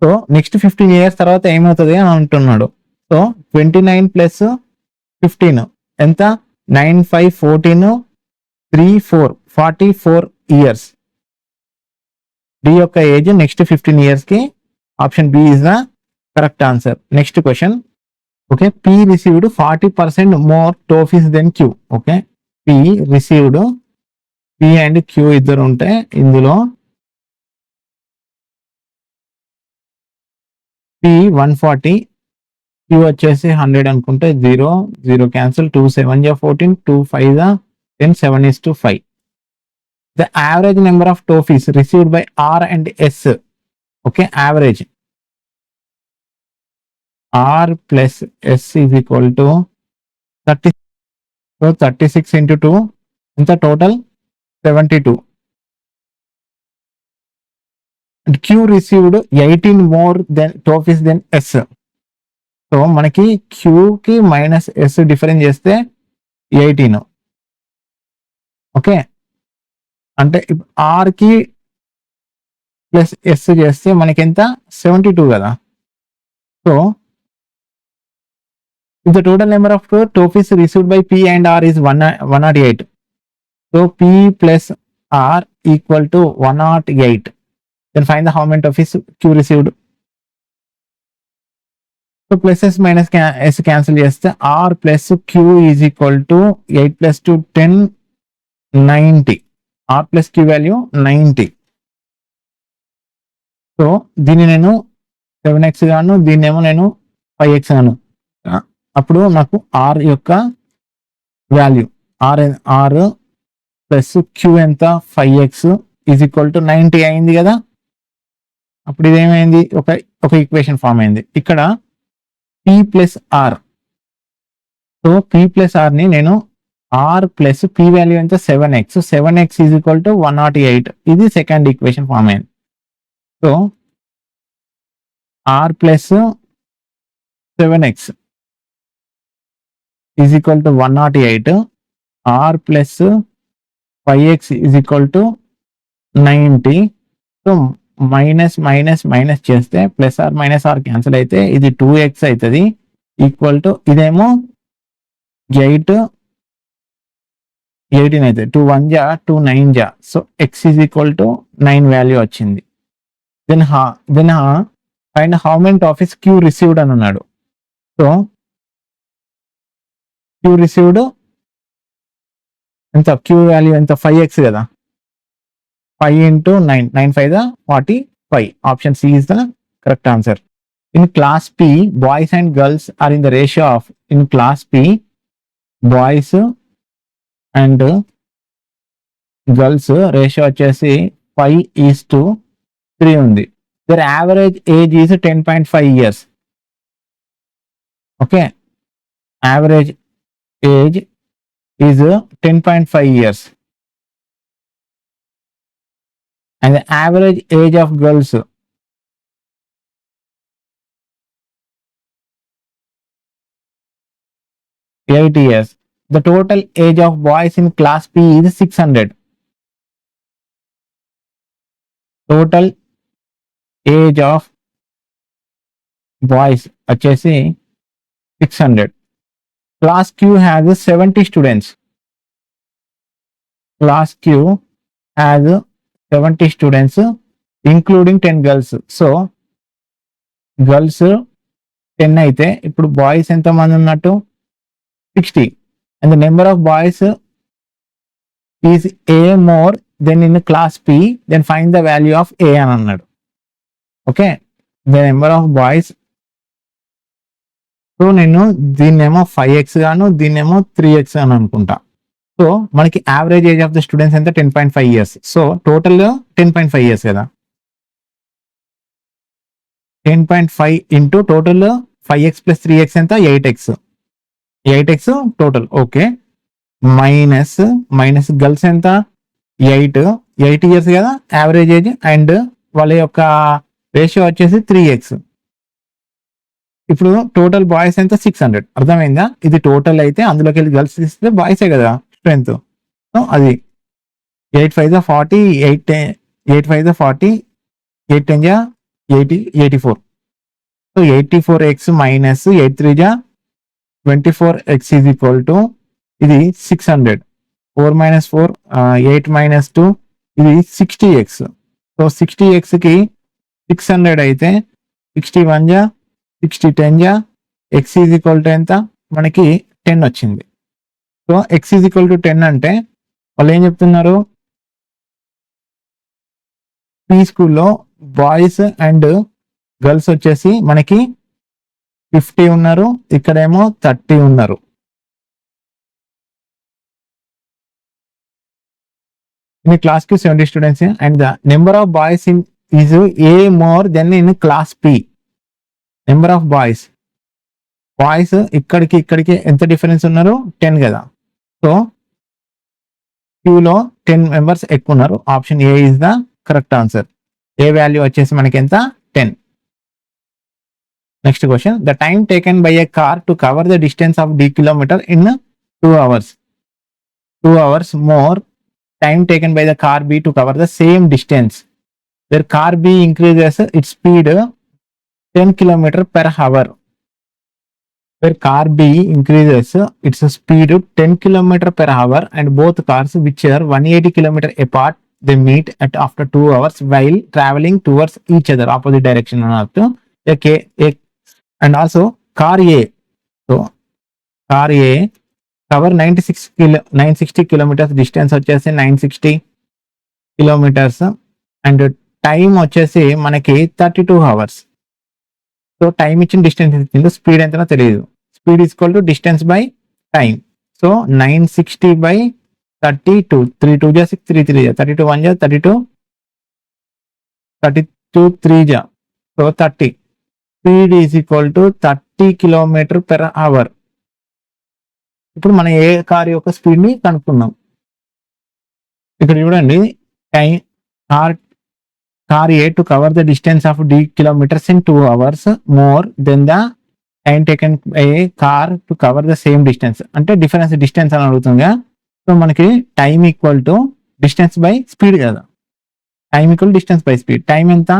So next 15 years తర్వాత ఏమవుతుంది అని అంటున్నాడు. సో 29 ప్లస్ 15 ఎంత 9 5 14 3 4 44 years. D యొక్క ఏజ్ నెక్స్ట్ 15 years కి option B is the correct answer. Next question, okay, P received 40% more toffees than Q. Okay, P received, P and Q ఇద్దరు ఉంటే ఇందులో P 140, క్యూ వచ్చేసి 100 అనుకుంటే 0 0 క్యాన్సిల్ 2 7 జా 14 2 5 జా 10 7:5. The average number of toffees received by R and S. Okay, average R plus S is equal to 30. So 36 into 2 ఎంత total 72. And Q received 18 more than toffees than S. So మనకి క్యూకి minus yes difference చేస్తే 18. Okay, అంటే ఆర్కి plus S చేస్తే మనకి ఎంత 72 కదా. So if the total number of trophies received by P and R is 108, so P plus R equal to 108, then find the how many trophies Q received. So pluses minus S cancel చేస్తే R plus Q is equal to 8 plus 2 10 90. R plus Q value 90. So దీన్ని నేను 7x గాను దీన్నేమో నేను 5x గాను, అప్పుడు నాకు are యొక్క value are plus Q ఎంత 5x ఈజ్ ఈక్వల్ టు 90 అయింది కదా. అప్పుడు ఇదేమైంది, ఒక ఈక్వేషన్ ఫామ్ అయింది ఇక్కడ P plus R. So P plus ఆర్ని నేను ఆర్ ప్లస్ పి వాల్యూ ఎంత 7x, 7x is equal to 108. ఇది సెకండ్ ఈక్వేషన్ ఫామ్ అయింది. So R plus 7x is equal to 108, r plus 5x is equal to 90. So minus minus minus చేస్తే plus R minus R cancel అయితే ఇది 2x అవుతుంది equal to ఇదేమో 8 18 అవుతుంది. 2 1 జా 2 9 జా. So x is equal to 9 value వచ్చింది. Then find how many toffees Q received అని అన్నాడు. సో క్యూ రిసీవ్డ్ ఎంత, క్యూ వాల్యూ ఎంత 5x కదా. 5 into 9 9 5 45. Option C is the correct answer. In class P boys and girls are in the ratio of, in class P boys and girls ratio వచ్చేసి 5:3 ఉంది. Their average age is 10.5 years. Okay, average age is 10.5 years and the average age of girls 8 years. The total age of boys in class P is 600. Total age of boys వచ్చేసి 600. Class Q has 70 students. Class Q has 70 students including 10 girls. So girls 10 అయితే ఇప్పుడు boys ఎంత మంది ఉన్నట్టు 60. And the number of boys is A more than in class P, then find the value of A అని అన్నాడు. Okay, the number of boys. So నేను దీన్నేమో 5x గాను దీన్నేమో 3x అని అనుకుంటా. సో మనకి average age of the students ఎంత 10.5 years. So total 10.5 years కదా. 10.5 into total 5x plus 3x ఎంత 8x total. Okay, minus girls ఎంత 8 years కదా యావరేజ్ ఏజ్, అండ్ వాళ్ళ యొక్క రేషియో వచ్చేసి 3x. ఇప్పుడు టోటల్ బాయ్స్ ఎంత 600. అర్థమైందా, ఇది టోటల్ అయితే అందులోకి వెళ్ళి గర్ల్స్ తీస్తే బాయ్సే కదా స్ట్రెంత్. సో అది 8 5 40 8 5 40 8 10 80 84. So 84x minus 8 3 24x is equal to ఇది 600. 4 - 4 8 - 2 ఇది 60x. సో 60xకి 600 అయితే 61 60 10 x ఈజ్ ఈక్వల్ టు ఎంత మనకి 10 వచ్చింది. So x is equal to 10 అంటే వాళ్ళు ఏం చెప్తున్నారు, పీ స్కూల్లో బాయ్స్ అండ్ గర్ల్స్ వచ్చేసి మనకి 50 ఉన్నారు, ఇక్కడేమో 30 ఉన్నారు. In a class కి 70 students and the number of boys in is a more than in class P. Number of boys ఇక్కడికి ఎంత డిఫరెన్స్ ఉన్నారు? 10 కదా. సో క్యూలో 10 మెంబర్స్ ఎక్కువ ఉన్నారు. Option A is the correct answer. A value వచ్చేసి మనకి ఎంత? 10. Next question, the time taken by a car to cover the distance of d kilometer in 2 hours. 2 hours more time taken by the car B to cover the same distance. Where car B increases its speed 10 km per hour. Where car B increases its speed 10 km per hour and both cars which are 180 km apart, they meet at after 2 hours while traveling towards each other opposite direction. And also car A. So car A cover 960 kilometres, distance వచ్చేసి 960 kilometres and time వచ్చేసి మనకి 32 hours. So time ఇచ్చిన distance ఇచ్చింది, speed ఎంతనో తెలియదు. Speed equal to distance by time. So 960 by 32, 3 2 జా 6, 3 3 జా 32, 1 జా 32, 32 3 జా so 30. Speed is equal to 30 kilometre per hour. ఇప్పుడు మనం ఏ కార్ యొక్క స్పీడ్ ని కనుక్కున్నాం. ఇక్కడ చూడండి, time car A to cover the distance of d kilometres in 2 hours more than the time taken A car to cover the same distance. అంటే distance అని అడుగుతుంది. సో మనకి time equal to distance by speed కదా. Time equal distance by speed. Time ఎంత?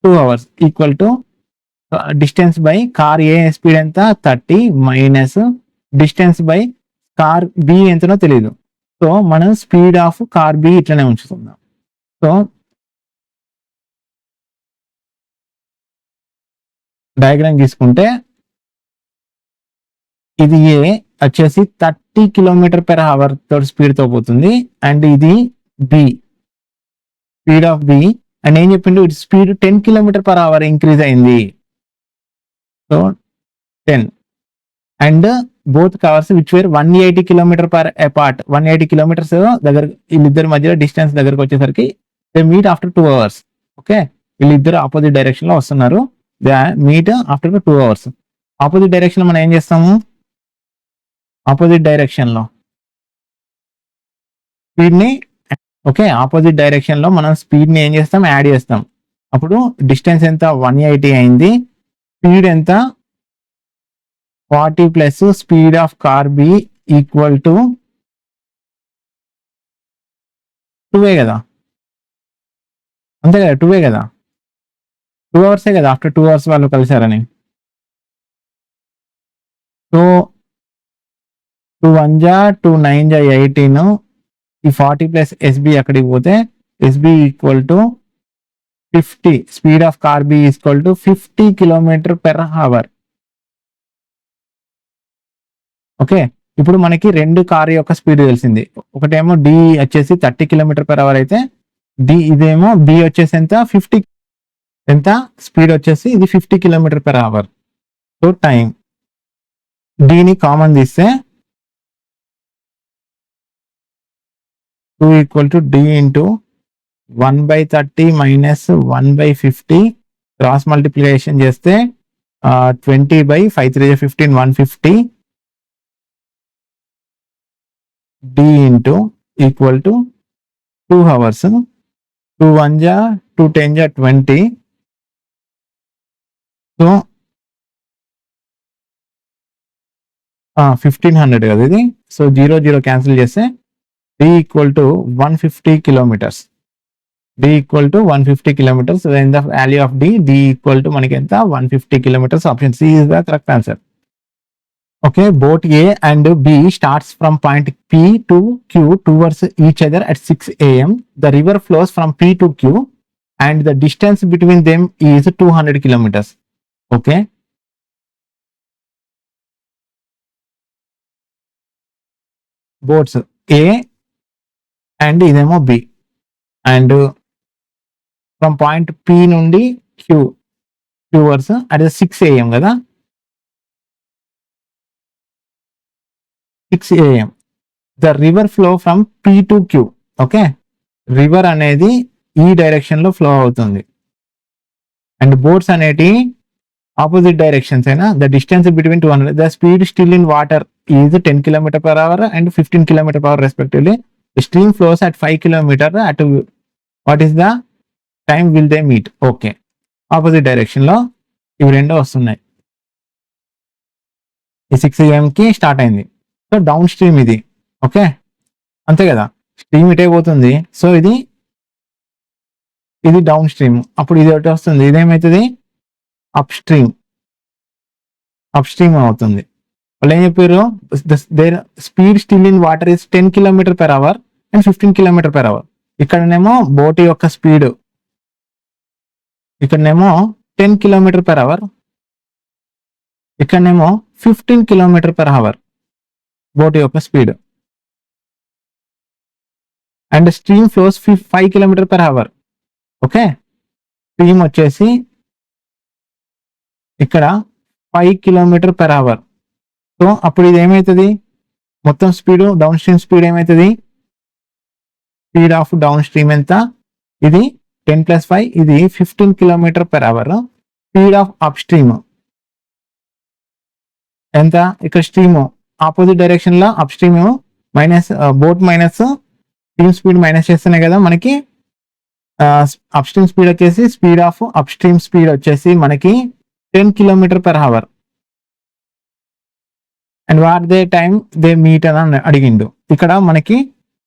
2 hours equal to distance by car A speed ఎంత? 30 minus distance by car B ఎంతనో తెలియదు. So మనం స్పీడ్ ఆఫ్ కార్ బి ఇట్లనే ఉంచుతున్నాం. So diagram తీసుకుంటే ఇది A వచ్చేసి 30 కిలోమీటర్ పెర్ అవర్ తోటి స్పీడ్ తో పోతుంది అండ్ ఇది B, speed of B. And ఏం చెప్పిండు? ఇటు speed 10 kilometre per hour increase అయింది. So 10 and both cars which were 180 kilometre per apart. 180 kilometres దగ్గర వీళ్ళిద్దరి మధ్యలో డిస్టెన్స్ దగ్గరకు వచ్చేసరికి they meet after 2 hours. Okay, వీళ్ళిద్దరు ఆపోజిట్ డైరెక్షన్ లో వస్తున్నారు. They meet after 2 hours. Opposite direction లో మనం ఏం చేస్తాము? ఆపోజిట్ డైరెక్షన్ లో స్పీడ్ ని ఆపోజిట్ డైరెక్షన్ లో మనం స్పీడ్ ని ఏం చేస్తాం? యాడ్ చేస్తాం. అప్పుడు డిస్టెన్స్ ఎంత? 180 అయింది. స్పీడ్ ఎంత? 40 plus speed of car B equal to 2 కదా. అంతే కదా, 2 కదా. 2 hours కదా, ఆఫ్టర్ 2 hours వాళ్ళు కలిసారని. సో 2 1 జా 2 9 జా 18. ఈ 40 ప్లస్ ఎస్బి అక్కడికి పోతే SB equal to 50. Speed of car B equal to 50 kilometer per hour. Okay, ఇప్పుడు మనకి రెండు కార్ యొక్క స్పీడ్ తెలిసింది. ఒకటేమో డి వచ్చేసి 30 కిలోమీటర్ పర్ అవర్ అయితే ఇదేమో బి వచ్చేసి ఎంత? 50. ఎంత స్పీడ్ వచ్చేసి ఇది 50 kilometre per hour. So time డిని కామన్ తీస్తే 2 equal to D into 1/30 minus 1/50 cross multiplication చేస్తే 20/5 3 15 150 d into equal to 2 hours. 2 1 ja 2 10 ja 20. So 1500 కదా ఇది. సో 0 0 క్యాన్సిల్ చేస్తే d equal to 150 kilometers. d equal to 150 kilometers. Then the value of d equal to మనకి ఎంత? 150 kilometers. Option C is the correct answer. Okay, boat A and B starts from point P to Q towards each other at 6 a.m. The river flows from P to Q and the distance between them is 200 kilometers. Okay. Boats A and ఇదేమో B and from point P నుండి Q towards at 6 a.m. కదా. 6 AM. The river flow from P to Q. Okay, river అనేది ఈ direction లో flow అవుతుంది and boats అనేటి opposite directions అయినా the distance between 200, the speed still in water is 10 km/h and 15 km/h respectively. The stream flows at 5 km at what is the time will they meet? Okay, opposite direction లో ఇవి రెండో వస్తున్నాయి. ఈ 6 AM కి start అయింది. So down stream ఇది. Okay, అంతే కదా, స్ట్రీమ్ ఇటే పోతుంది. సో ఇది డౌన్ స్ట్రీమ్. అప్పుడు ఇది ఒకటి వస్తుంది, ఇదేమవుతుంది అప్ స్ట్రీమ్ అవుతుంది. వాళ్ళు ఏం చెప్పారు, their speed still in water is 10 km/h and 15 km/h. ఇక్కడనేమో బోట్ యొక్క స్పీడ్, ఇక్కడనేమో 10 km/h, ఇక్కడనేమో 15 km/h బోట్ యొక్క speed. And stream flows 5 km/h. Okay, stream వచ్చేసి ఇక్కడ 5 km/h. సో అప్పుడు ఇది ఏమవుతుంది, మొత్తం స్పీడ్ డౌన్ స్ట్రీమ్ స్పీడ్ ఏమవుతుంది, స్పీడ్ ఆఫ్ డౌన్ స్ట్రీమ్ ఎంత, ఇది 10 + 5, ఇది 15 km/h. Speed of up stream ఎంత, ఇక్కడ స్ట్రీమ్ ఆపోజిట్ డైరెక్షన్ లో up stream minus, boat minus stream speed minus చేస్తున్నాయి కదా మనకి. అప్ స్ట్రీమ్ స్పీడ్ వచ్చేసి speed of up stream speed వచ్చేసి మనకి 10 km/h. And what they time they meet అని అడిగిండు. ఇక్కడ మనకి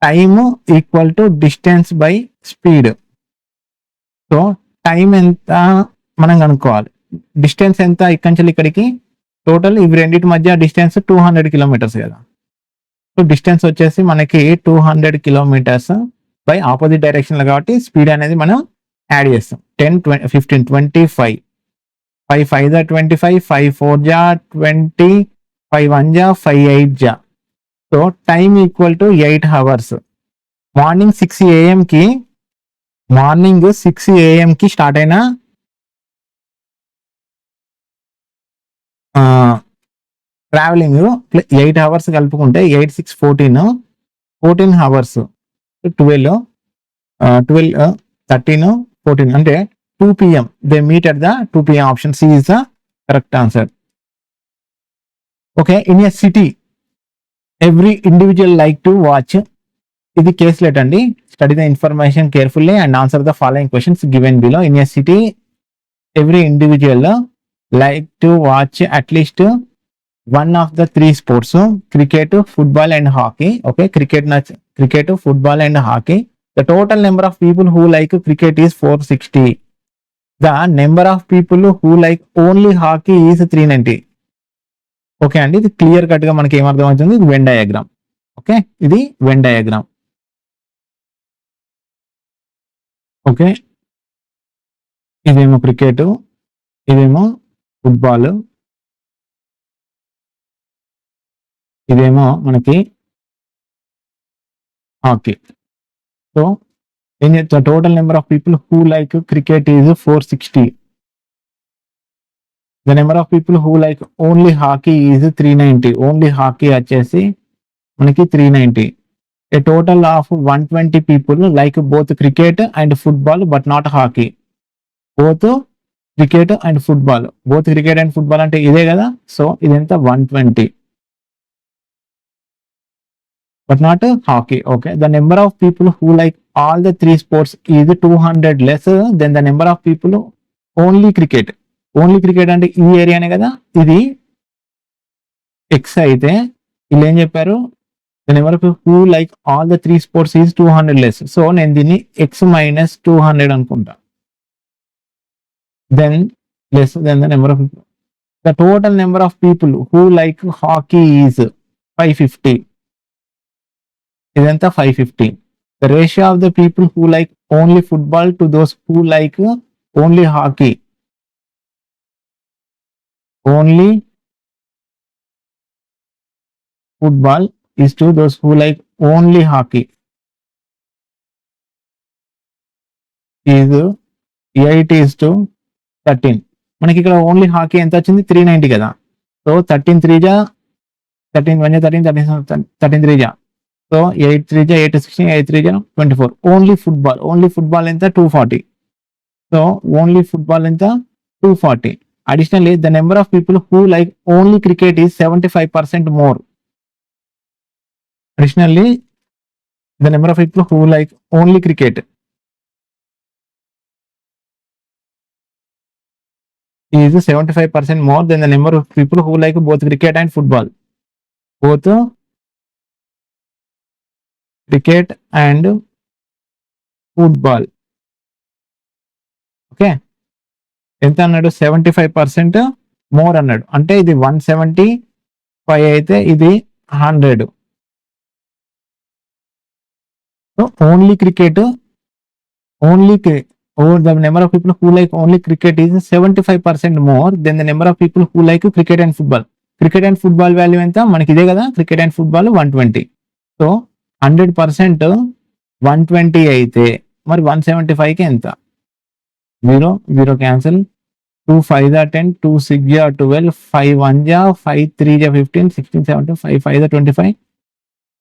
time equal to distance by speed. So time ఎంత మనం కనుక్కోవాలి, డిస్టెన్స్ ఎంత ఇక్కడి నుంచి ఇక్కడికి, టోటల్ ఇవి రెండింటి మధ్య డిస్టెన్స్ 200 km కదా. సో డిస్టెన్స్ వచ్చేసి మనకి 200 km బై ఆపోజిట్ డైరెక్షన్ లో, కాబట్టి స్పీడ్ అనేది మనం యాడ్ చేస్తాం. 10, 15, 25, 5 5 = 25, 5 4 = 20, 5 1 = 5 8 = so time equal to 8 hours. Morning 6 AM కి స్టార్ట్ అయిన ట్రావెలింగ్ 8 hours కలుపుకుంటే 8 6 14 hours, 12 13 14 అంటే 2 PM they meet at the 2 PM. Option C is the correct answer. Okay, in a city every individual like to watch, ఇది caselet అండి. Study the information carefully and answer the following questions given below. In a city every individual like to watch at least one of the 3 sports, cricket, football and hockey. Okay, cricket, football and hockey. The total number of people who like cricket is 460. The number of people who like only hockey is 390. Okay అండి, ఇది clear cut గా మనకి ఏమర్థం అవుతుంది, ఇది Venn diagram. Okay, ఇది Venn diagram. Okay, ఇదేమో cricket, ఇదేమో ఫుట్బాల్, ఇదేమో మనకి హాకీ. సో ఏం చెప్తా, total number of people who like cricket is 460. The number of people who like only hockey is 390. Only hockey వచ్చేసి మనకి 390. A total of 120 people like both cricket and football but not hockey. Both cricket and football, both cricket and football అంటే ఇదే కదా. So ఇదెంత 120 but not hockey. Okay, the number of people who like all the 3 sports is 200 lesser than the number of people only cricket. Only cricket అంటే ఈ ఏరియానే కదా, ఇది X అయితే వీళ్ళు ఏం చెప్పారు, the number of people who like all the 3 sports is 200 less. So నేను దీన్ని x - 200 అనుకుంటా. then less than the number of people. The total number of people who like hockey is 550. ఇదంతా 550. The ratio of the people who like only football to those who like only hockey. Only football is to those who like only hockey is 8:13. మనకి ఇక్కడ only hockey ఎంత వచ్చింది, 390 కదా. So 13 3 13 1 13 13 3 జా. So 8 3 జా 8 16 8 3 జా 24. Only football ఎంత 240. So only football ఎంత 240. Additionally, the number of people who like only cricket is 75% more. Additionally, the number of people who like only cricket is 75% more than the number of people who like both cricket and football. Both cricket and football. Okay. ఎంత అన్నాడు 75% more అన్నాడు. అంటే ఇది 175 అయితే ఇది 100. So only cricket the number of people who like only cricket is 75% more than the number of people who like cricket and football. Cricket and football value ఎంత మనకి ఇదే కదా, క్రికెట్ అండ్ ఫుట్బాల్ 120. సో 100% 120 అయితే మరి 175కి ఎంత? 0 cancel. 2 5 10, 2 6 12, 5 1 5 3 15, 16 17, 5 5 25,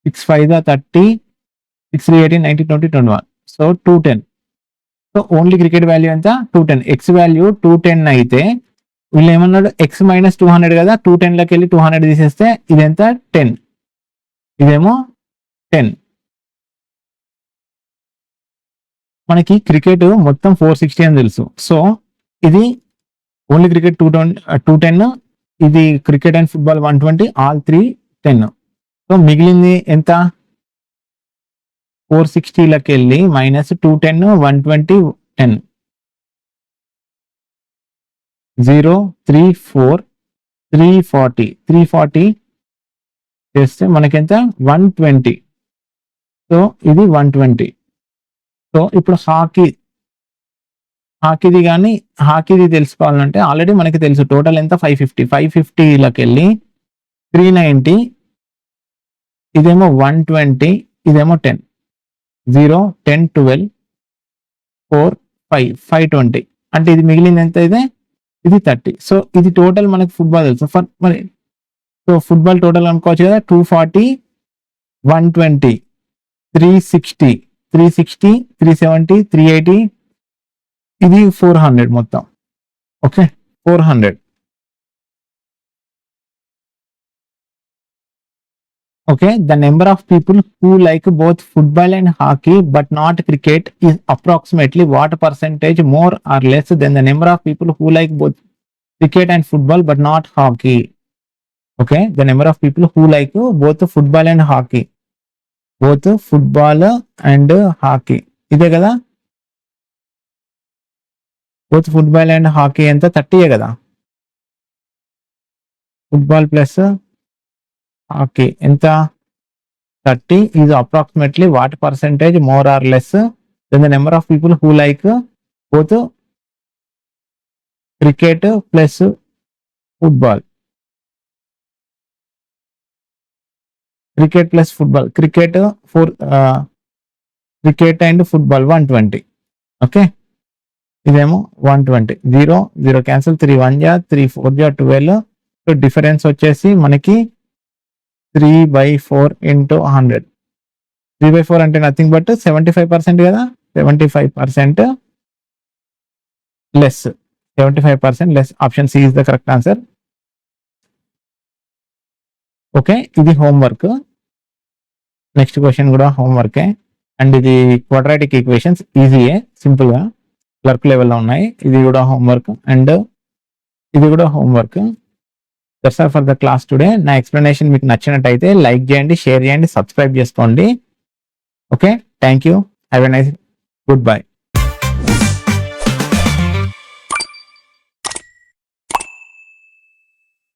6 5 30, 6 3 18, 19 20 21. So 210. So only cricket value ఎంత 210. X value 210 అయితే వీళ్ళు ఏమన్నాడు ఎక్స్ మైనస్ 200 కదా, 210లోకి వెళ్ళి 200 తీసేస్తే ఇది ఎంత 10, ఇదేమో 10. మనకి క్రికెట్ మొత్తం 460 అని తెలుసు. సో ఇది ఓన్లీ క్రికెట్ 210, ఇది cricket and football 120, all 3 10. So మిగిలింది ఎంత 460లోకి వెళ్ళి మైనస్ 210 120 10, 0 3 4 340 చేస్తే మనకెంత 120. సో ఇది 120. సో ఇప్పుడు హాకీది తెలుసుకోవాలంటే ఆల్రెడీ మనకి తెలుసు టోటల్ ఎంత 550. 550లోకి వెళ్ళి 390, ఇదేమో 120, ఇదేమో 10, 0 10 12 4 5 520. అంటే ఇది మిగిలింది ఎంత ఇది 30. సో ఇది టోటల్ మనకి ఫుట్బాల్ తెలుసు. మరి సో ఫుట్బాల్ టోటల్ అనుకోవచ్చు కదా 240 120 360 370 380, ఇది 400 మొత్తం. Okay 400. Okay, the number of people who like both football and hockey but not cricket is approximately what percentage more or less than the number of people who like both cricket and football but not hockey? Okay, the number of people who like both football and hockey. Both football and hockey. ఇదే కదా, both football and hockey ఎంత 30 కదా. Football plus hockey ఎంత 30 is approximately what percentage more or less than the number of people who like both cricket plus football. Cricket plus football, cricket and football 120. Okay, ఇదేమో 120. 0 cancel, 3 1 3 4 12. So difference వచ్చేసి మనకి 3/4 into 100. 3/4 అంటే nothing but 75% కదా, 75% less. 75% less. Option C is the correct answer. Okay, ఇది homework. Next question కూడా హోంవర్కే. And ఇది quadratic equations ఈజీయే, సింపుల్గా క్లర్క్ లెవెల్లో ఉన్నాయి. ఇది కూడా హోంవర్క్ అండ్ ఇది కూడా homework. That's all for the class today. నా ఎక్స్ప్లెనేషన్ మీకు నచ్చినట్టయితే లైక్ చేయండి, షేర్ చేయండి, సబ్స్క్రైబ్ చేసుకోండి. Okay, thank you. Have a nice good bye.